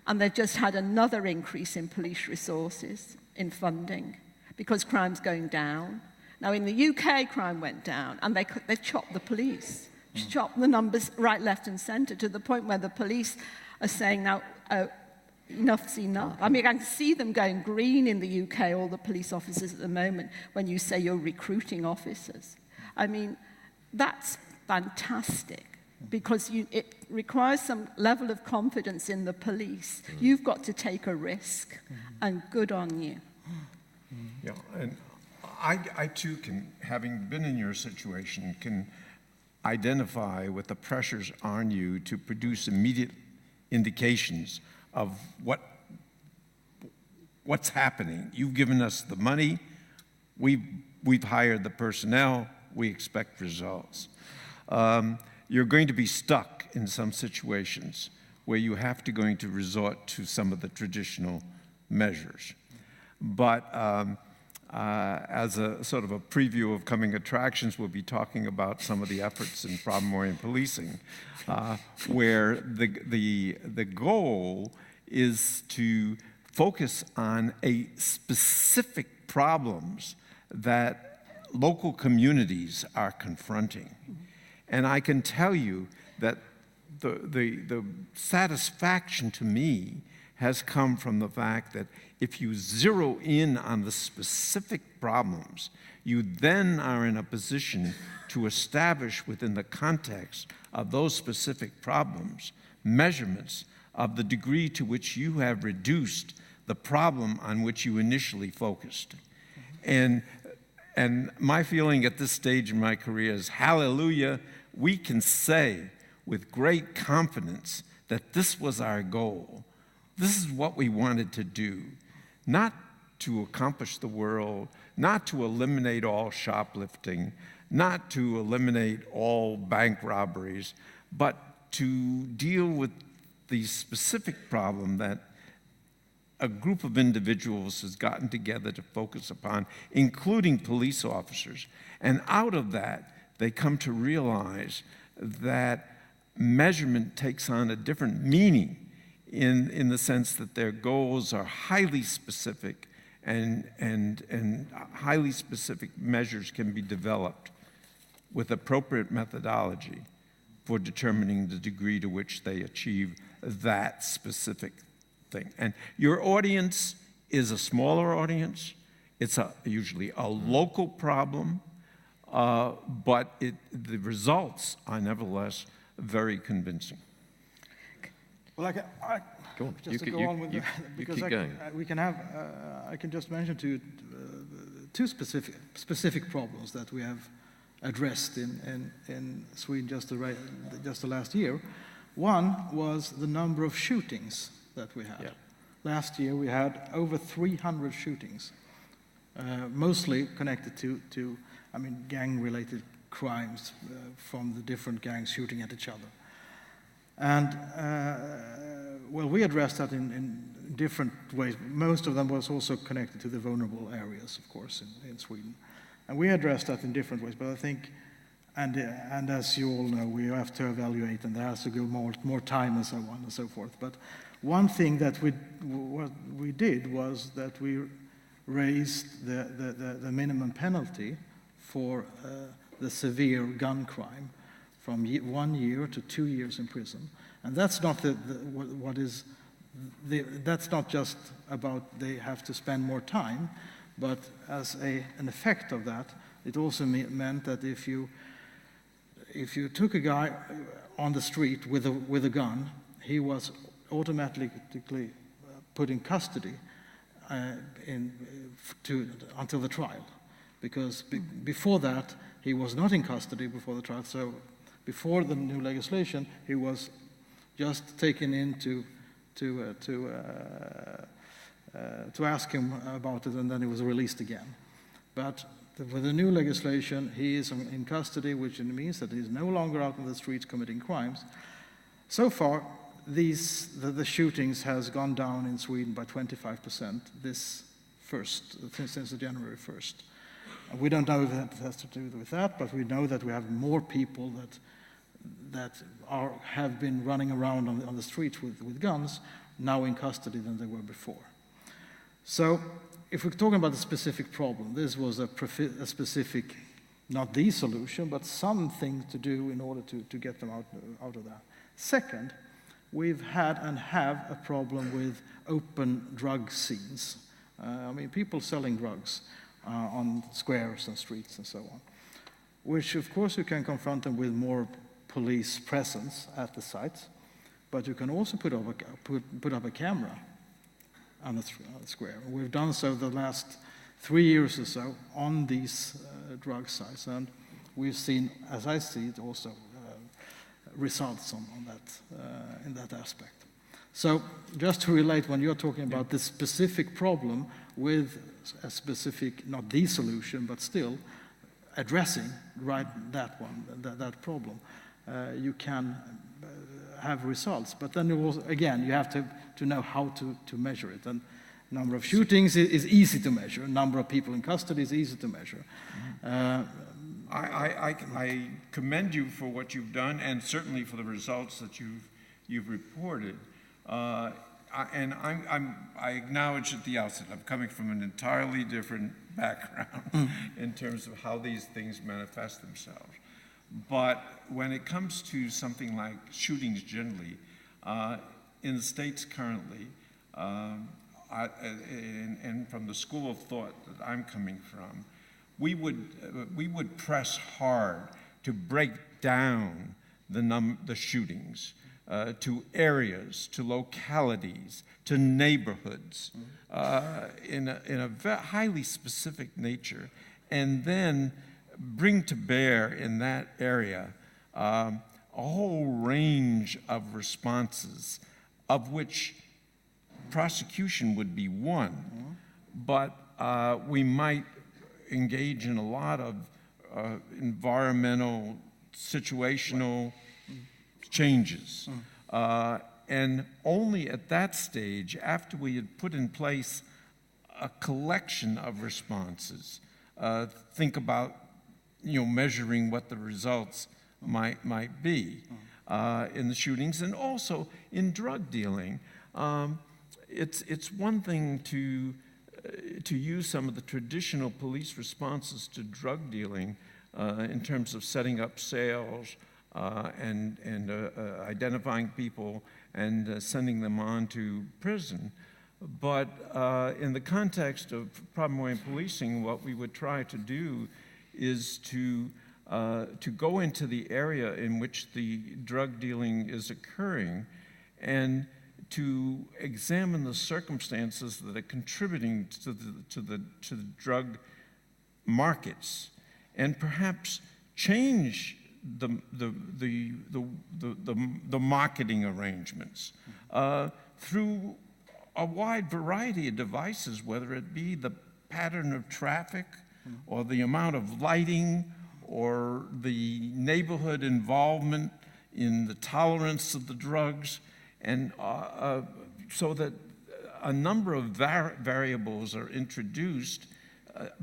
And they've just had another increase in police resources, in funding, because crime's going down. Now, in the UK, crime went down, and they've chopped the police, chopped the numbers right, left, and centre, to the point where the police are saying now, enough's enough. I mean, I can see them going green in the UK, all the police officers at the moment, when you say you're recruiting officers. I mean, that's fantastic, because it requires some level of confidence in the police. You've got to take a risk, and good on you. Yeah, and I too can, having been in your situation, can identify with the pressures on you to produce immediate indications of what's happening. You've given us the money, we've hired the personnel, we expect results. You're going to be stuck in some situations where you have to going to resort to some of the traditional measures. But as a sort of a preview of coming attractions, we'll be talking about some of the efforts in problem-oriented policing, where the goal is to focus on specific problems that local communities are confronting. And I can tell you that the satisfaction to me has come from the fact that if you zero in on the specific problems, you then are in a position to establish within the context of those specific problems measurements of the degree to which you have reduced the problem on which you initially focused. And my feeling at this stage in my career is, hallelujah, we can say with great confidence that this was our goal. This is what we wanted to do, not to accomplish the world, not to eliminate all shoplifting, not to eliminate all bank robberies, but to deal with the specific problem that a group of individuals has gotten together to focus upon, including police officers. And out of that, they come to realize that measurement takes on a different meaning in the sense that their goals are highly specific, and highly specific measures can be developed with appropriate methodology for determining the degree to which they achieve that specific thing. And your audience is a smaller audience. It's usually a local problem, but the results are nevertheless very convincing. Well, Go on. just to go on with that, because we can have, I can just mention two specific problems that we have addressed in Sweden just the last year. One was the number of shootings that we had. Yeah. Last year we had over 300 shootings, mostly connected to gang-related crimes from the different gangs shooting at each other. And, well, we addressed that in different ways. Most of them was also connected to the vulnerable areas, of course, in Sweden. And we addressed that in different ways, but I think, and as you all know, we have to evaluate, and there has to go more time and so on and so forth. But one thing that we did was that we raised the minimum penalty for the severe gun crime from 1 year to 2 years in prison. And that's not that's not just about they have to spend more time, but as an effect of that, it also meant that if you took a guy on the street with a gun, he was automatically put in custody until the trial, because before that he was not in custody before the trial. So before the new legislation, he was just taken in to ask him about it, and then he was released again. But with the new legislation, he is in custody, which means that he is no longer out on the streets committing crimes. So far, the shootings has gone down in Sweden by 25% since January 1st. And we don't know if that has to do with that, but we know that we have more people that have been running around on the streets with guns now in custody than they were before. So if we're talking about a specific problem, this was a specific, not the solution, but something to do in order to get them out of that. Second, we've had and have a problem with open drug scenes. People selling drugs on squares and streets and so on, which of course you can confront them with more police presence at the sites, but you can also put up a camera on the square. We've done so the last 3 years or so on these drug sites, and we've seen, as I see it, also results on that in that aspect. So just to relate, when you're talking about this specific problem with a specific, not the solution, but still addressing that problem, you can have results. But then again, you have to know how to measure it. And number of shootings is easy to measure. Number of people in custody is easy to measure. I commend you for what you've done, and certainly for the results that you've reported. And I acknowledge at the outset, I'm coming from an entirely different background in terms of how these things manifest themselves. But when it comes to something like shootings generally, in the States currently, and from the school of thought that I'm coming from, we would press hard to break down the shootings to areas, to localities, to neighborhoods, in a highly specific nature, and then bring to bear in that area a whole range of responses, of which prosecution would be one, but we might engage in a lot of environmental, situational changes. And only at that stage, after we had put in place a collection of responses, think about measuring what the results might be in the shootings, and also in drug dealing. It's one thing to use some of the traditional police responses to drug dealing in terms of setting up sales and identifying people and sending them on to prison. But in the context of problem-oriented policing, what we would try to do is to go into the area in which the drug dealing is occurring and to examine the circumstances that are contributing to the drug markets, and perhaps change the marketing arrangements through a wide variety of devices, whether it be the pattern of traffic or the amount of lighting or the neighborhood involvement in the tolerance of the drugs, and so that a number of variables are introduced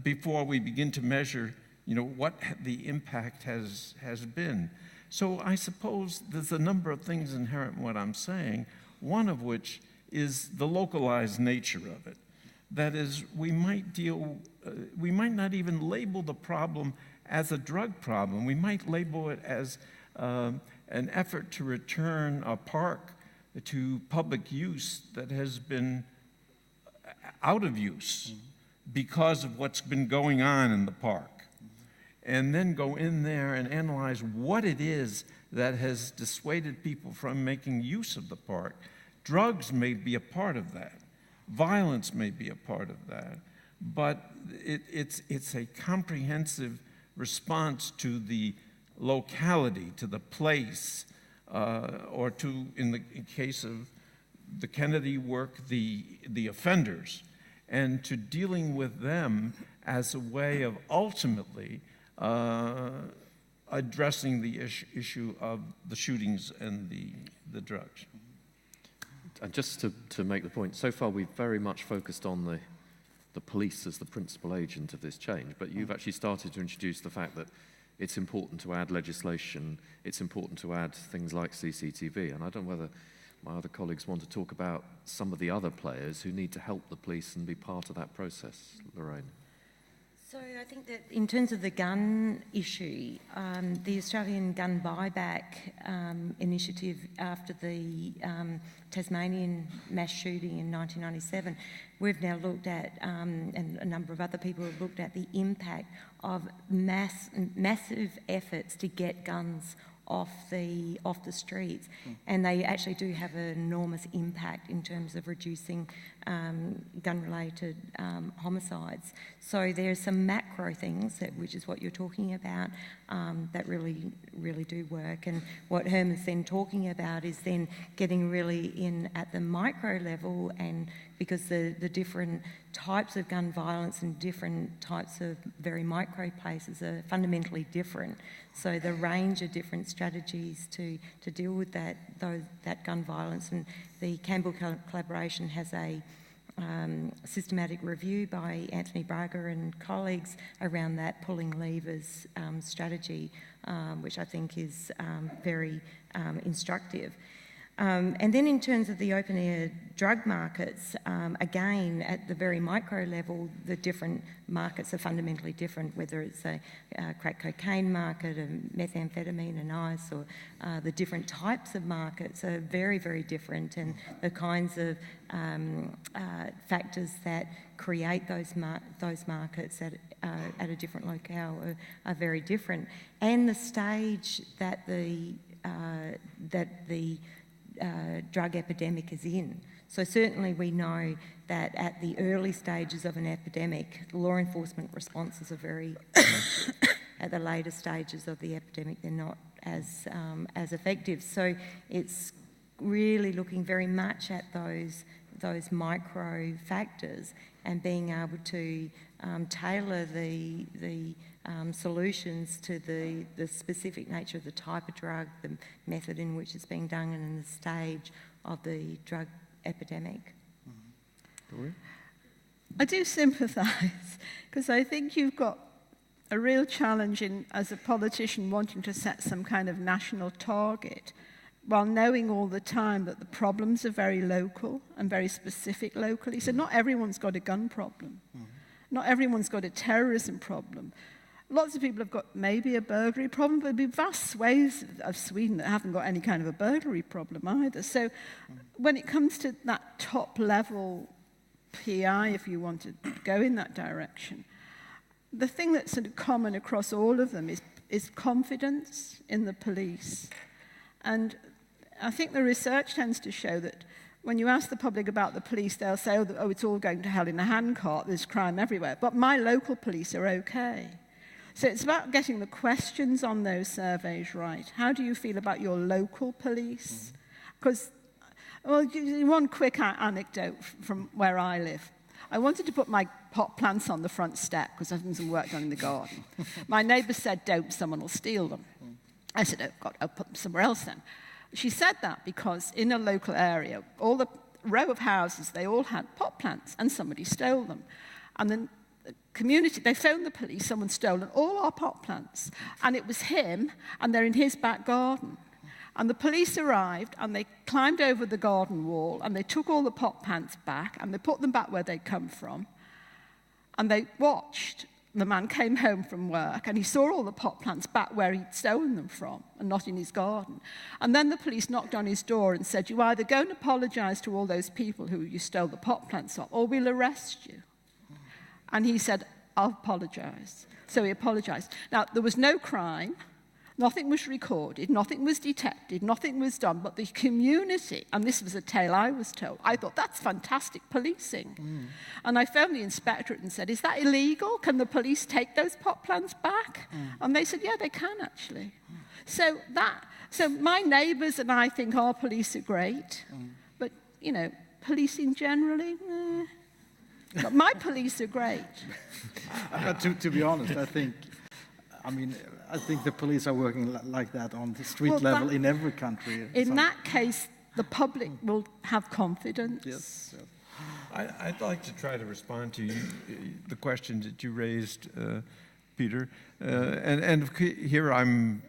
before we begin to measure, what the impact has been. So I suppose there's a number of things inherent in what I'm saying, one of which is the localized nature of it. That is, we might not even label the problem as a drug problem. We might label it as an effort to return a park to public use that has been out of use because of what's been going on in the park. And then go in there and analyze what it is that has dissuaded people from making use of the park. Drugs may be a part of that. Violence may be a part of that. But it's a comprehensive response to the locality, to the place, or to, in the case of the Kennedy work, the offenders, and to dealing with them as a way of ultimately addressing the issue of the shootings and the drugs. And just to make the point, so far we've very much focused on the police as the principal agent of this change, but you've actually started to introduce the fact that it's important to add legislation, it's important to add things like CCTV, and I don't know whether my other colleagues want to talk about some of the other players who need to help the police and be part of that process. Lorraine. So I think that in terms of the gun issue, the Australian gun buyback initiative after the Tasmanian mass shooting in 1997, we've now looked at, and a number of other people have looked at the impact of massive efforts to get guns off the streets, and they actually do have an enormous impact in terms of reducing gun-related homicides. So there's some macro things, which is what you're talking about, that really do work. And what Herman's then talking about is then getting really in at the micro level, and because the different types of gun violence and different types of very micro places are fundamentally different. So the range of different strategies to deal with that gun violence, and the Campbell collaboration has a systematic review by Anthony Braga and colleagues around that pulling levers strategy, which I think is very instructive. And then in terms of the open-air drug markets, again, at the very micro level, the different markets are fundamentally different, whether it's a crack cocaine market, a methamphetamine and ice, or the different types of markets are very, very different, and the kinds of factors that create those markets at a different locale are very different. And the stage that the drug epidemic is in. So certainly we know that at the early stages of an epidemic, law enforcement responses are very effective. At the later stages of the epidemic, they're not as effective. So it's really looking very much at those micro factors and being able to tailor the solutions to the specific nature of the type of drug, the method in which it's being done, and the stage of the drug epidemic. I do sympathise, because I think you've got a real challenge in, as a politician, wanting to set some kind of national target, while knowing all the time that the problems are very local and very specific locally. So not everyone's got a gun problem. Not everyone's got a terrorism problem. Lots of people have got maybe a burglary problem, but there'll be vast swathes of Sweden that haven't got any kind of a burglary problem either. So when it comes to that top level PI, if you want to go in that direction, the thing that's sort of common across all of them is confidence in the police. And I think the research tends to show that when you ask the public about the police, they'll say, oh, it's all going to hell in a handcart, there's crime everywhere. But my local police are okay. So it's about getting the questions on those surveys right. How do you feel about your local police? Because, well, one quick anecdote from where I live. I wanted to put my pot plants on the front step because I've done some work done in the garden. My neighbour said, don't, someone will steal them. I said, oh, God, I'll put them somewhere else then. She said that because in a local area, all the row of houses, they all had pot plants, and somebody stole them. And then the community, they phoned the police, someone stolen all our pot plants. And it was him, and they're in his back garden. And the police arrived, and they climbed over the garden wall, and they took all the pot plants back, and they put them back where they'd come from. And they watched. The man came home from work, and he saw all the pot plants back where he'd stolen them from, and not in his garden. And then the police knocked on his door and said, you either go and apologise to all those people who you stole the pot plants off, or we'll arrest you. And he said, I'll apologise. So he apologised. Now, there was no crime. Nothing was recorded, nothing was detected, nothing was done, but the community, and this was a tale I was told, I thought, that's fantastic policing. And I phoned the inspectorate and said, is that illegal? Can the police take those pot plants back? And they said, yeah, they can actually. So my neighbours and I think our police are great, but, you know, policing generally, but my police are great. To be honest, I think the police are working like that on the street level in every country. In that case, the public will have confidence. Yes. I'd like to try to respond to the question that you raised, Peter. And here I'm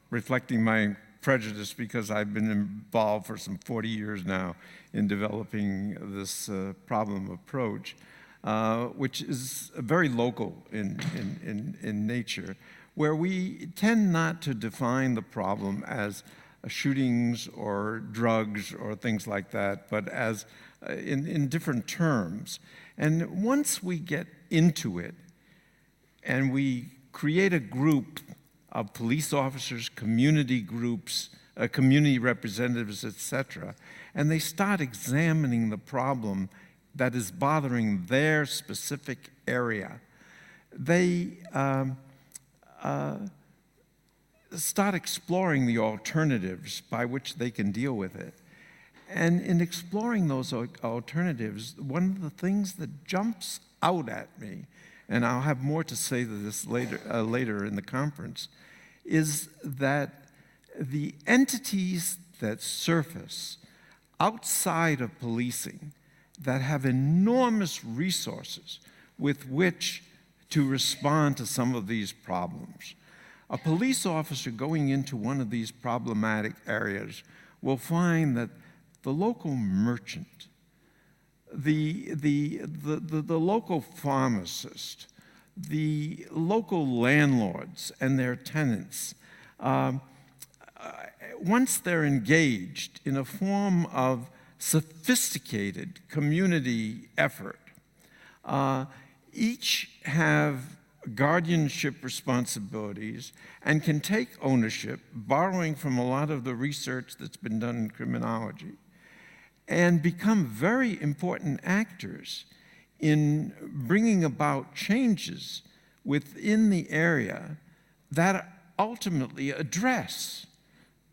reflecting my prejudice because I've been involved for some 40 years now in developing this problem approach, which is very local in nature, where we tend not to define the problem as shootings or drugs or things like that, but as in different terms. And once we get into it and we create a group of police officers, community groups, community representatives, etc., and they start examining the problem that is bothering their specific area, they start exploring the alternatives by which they can deal with it. And in exploring those alternatives, one of the things that jumps out at me, and I'll have more to say to this later in the conference, is that the entities that surface outside of policing that have enormous resources with which to respond to some of these problems. A police officer going into one of these problematic areas will find that the local merchant, the local pharmacist, the local landlords and their tenants, once they're engaged in a form of sophisticated community effort, each have guardianship responsibilities and can take ownership, borrowing from a lot of the research that's been done in criminology, and become very important actors in bringing about changes within the area that ultimately address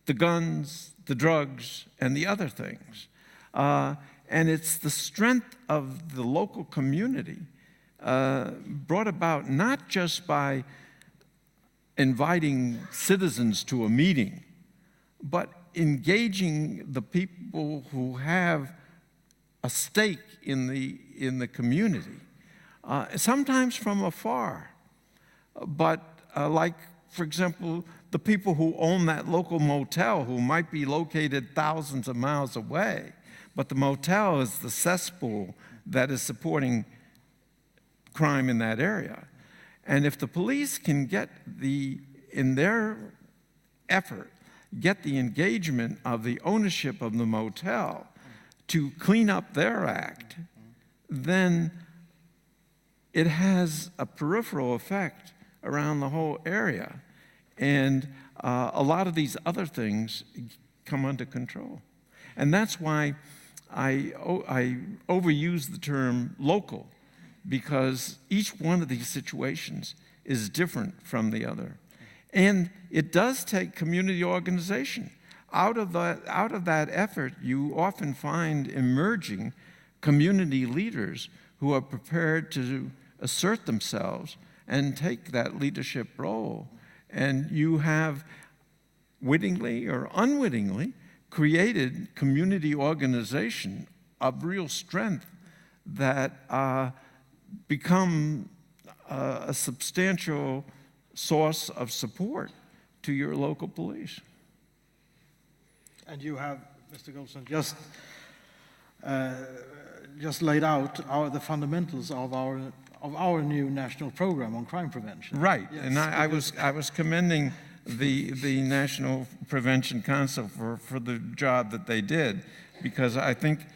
the guns, the drugs, and the other things. And it's the strength of the local community brought about not just by inviting citizens to a meeting, but engaging the people who have a stake in the community, sometimes from afar, but like, for example, the people who own that local motel who might be located thousands of miles away, but the motel is the cesspool that is supporting crime in that area. And if the police can get in their effort, get the engagement of the ownership of the motel to clean up their act, then it has a peripheral effect around the whole area. And a lot of these other things come under control. And that's why I overuse the term local, because each one of these situations is different from the other. And it does take community organization. Out of that effort, you often find emerging community leaders who are prepared to assert themselves and take that leadership role. And you have, wittingly or unwittingly, created community organization of real strength that become a substantial source of support to your local police. And you have, Mr. Goldstein, just laid out the fundamentals of our new national program on crime prevention. Right, yes, and I was commending the National Prevention Council for the job that they did, because I think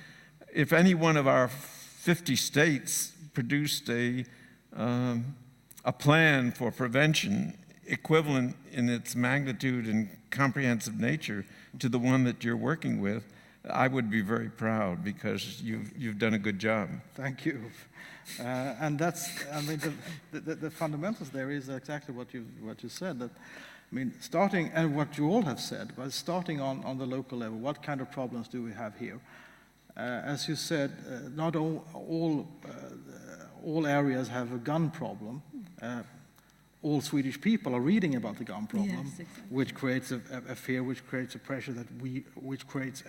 if any one of our 50 states produced a plan for prevention equivalent in its magnitude and comprehensive nature to the one that you're working with, I would be very proud, because you've done a good job. Thank you. And that's, I mean, the fundamentals there is exactly what you said. That, I mean, starting, and what you all have said, but starting on the local level, what kind of problems do we have here? As you said, not all areas have a gun problem. All Swedish people are reading about the gun problem, yes, exactly. Which creates a fear, which creates a pressure which creates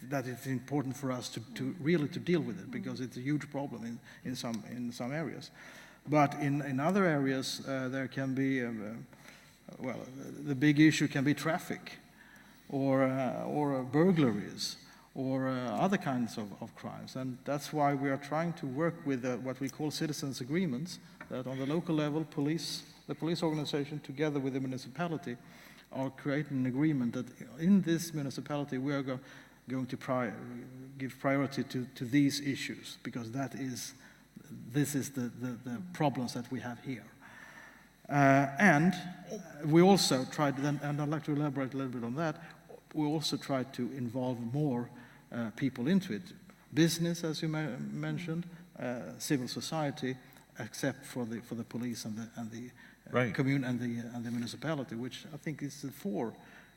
that it's important for us to really deal with it, because it's a huge problem in some areas. But in other areas, there can be the big issue can be traffic, or burglaries, or other kinds of crimes. And that's why we are trying to work with what we call citizens' agreements, that on the local level, the police organization together with the municipality are creating an agreement that in this municipality we are going to give priority to these issues, because this is the problems that we have here. And we also tried, and I'd like to elaborate a little bit on that, we also tried to involve more people into it. Business, as you mentioned, civil society, except for the police and the right. commune and the municipality, which I think is the four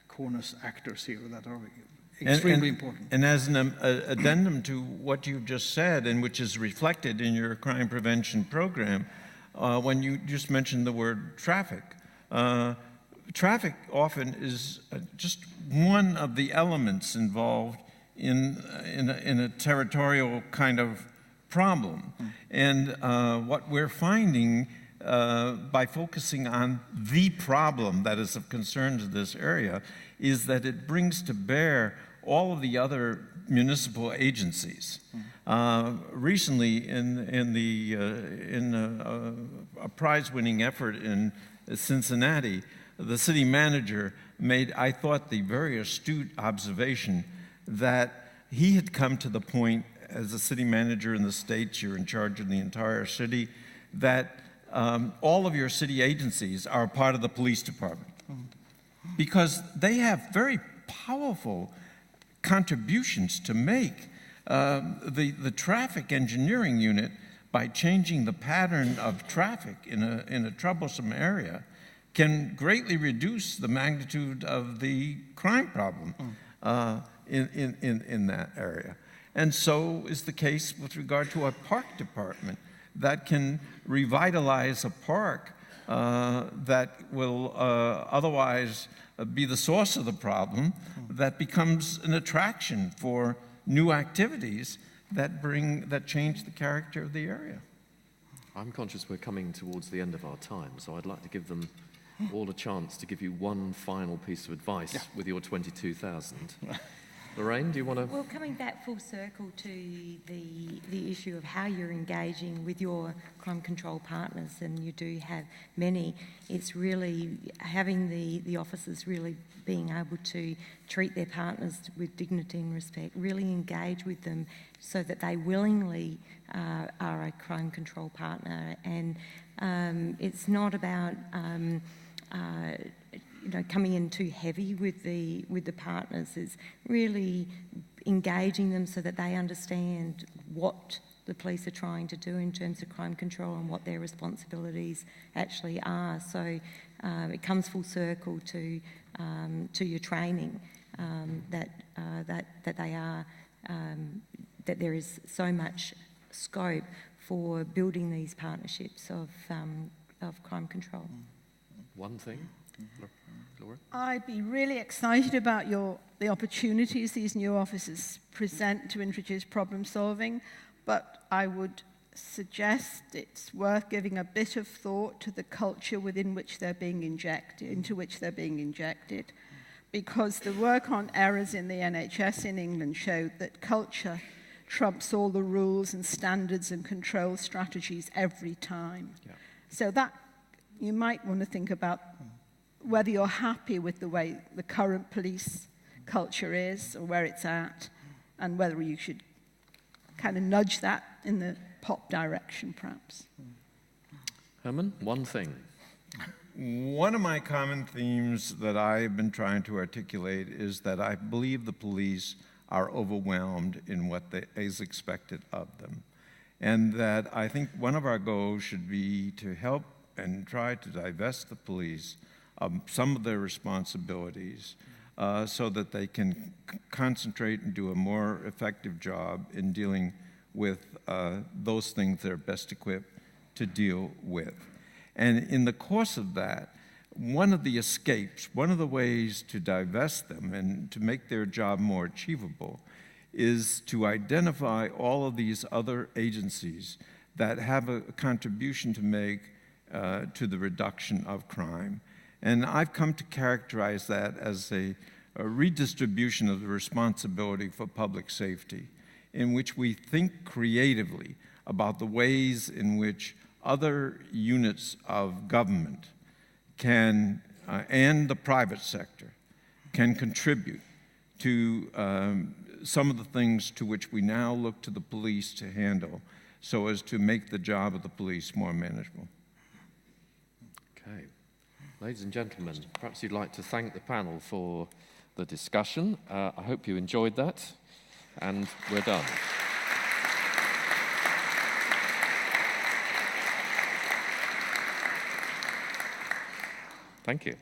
corners actors here that are extremely important. And as an addendum to what you've just said, and which is reflected in your crime prevention program, when you just mentioned the word traffic, traffic often is just one of the elements involved in a territorial kind of problem. And what we're finding by focusing on the problem that is of concern to this area, is that it brings to bear all of the other municipal agencies. Recently, in a prize-winning effort in Cincinnati, the city manager made, I thought, the very astute observation that he had come to the point, as a city manager in the States, you're in charge of the entire city, that all of your city agencies are a part of the police department. Because they have very powerful contributions to make. The traffic engineering unit, by changing the pattern of traffic in a troublesome area, can greatly reduce the magnitude of the crime problem in that area. And so is the case with regard to a park department that can revitalize a park that will otherwise be the source of the problem, that becomes an attraction for new activities that change the character of the area. I'm conscious we're coming towards the end of our time, so I'd like to give them all a chance to give you one final piece of advice with your 22,000. Lorraine, do you want to? Well, coming back full circle to the issue of how you're engaging with your crime control partners, and you do have many, it's really having the officers really being able to treat their partners with dignity and respect, really engage with them so that they willingly are a crime control partner. And it's not about coming in too heavy with the partners. Is really engaging them so that they understand what the police are trying to do in terms of crime control and what their responsibilities actually are. So it comes full circle to your training, that there is so much scope for building these partnerships of crime control. One thing, Laura? I'd be really excited about the opportunities these new officers present to introduce problem solving, but I would suggest it's worth giving a bit of thought to the culture into which they're being injected, because the work on errors in the NHS in England showed that culture trumps all the rules and standards and control strategies every time. Yeah. So that you might want to think about whether you're happy with the way the current police culture is or where it's at, and whether you should kind of nudge that in the pop direction, perhaps. Herman, one thing. One of my common themes that I've been trying to articulate is that I believe the police are overwhelmed in what is expected of them. And that I think one of our goals should be to help and try to divest the police of some of their responsibilities so that they can concentrate and do a more effective job in dealing with those things they're best equipped to deal with. And in the course of that, one of the escapes, one of the ways to divest them and to make their job more achievable is to identify all of these other agencies that have a contribution to make to the reduction of crime. And I've come to characterize that as a redistribution of the responsibility for public safety, in which we think creatively about the ways in which other units of government can, and the private sector, can contribute to some of the things to which we now look to the police to handle, so as to make the job of the police more manageable. Okay. Ladies and gentlemen, perhaps you'd like to thank the panel for the discussion. I hope you enjoyed that, and we're done. Thank you.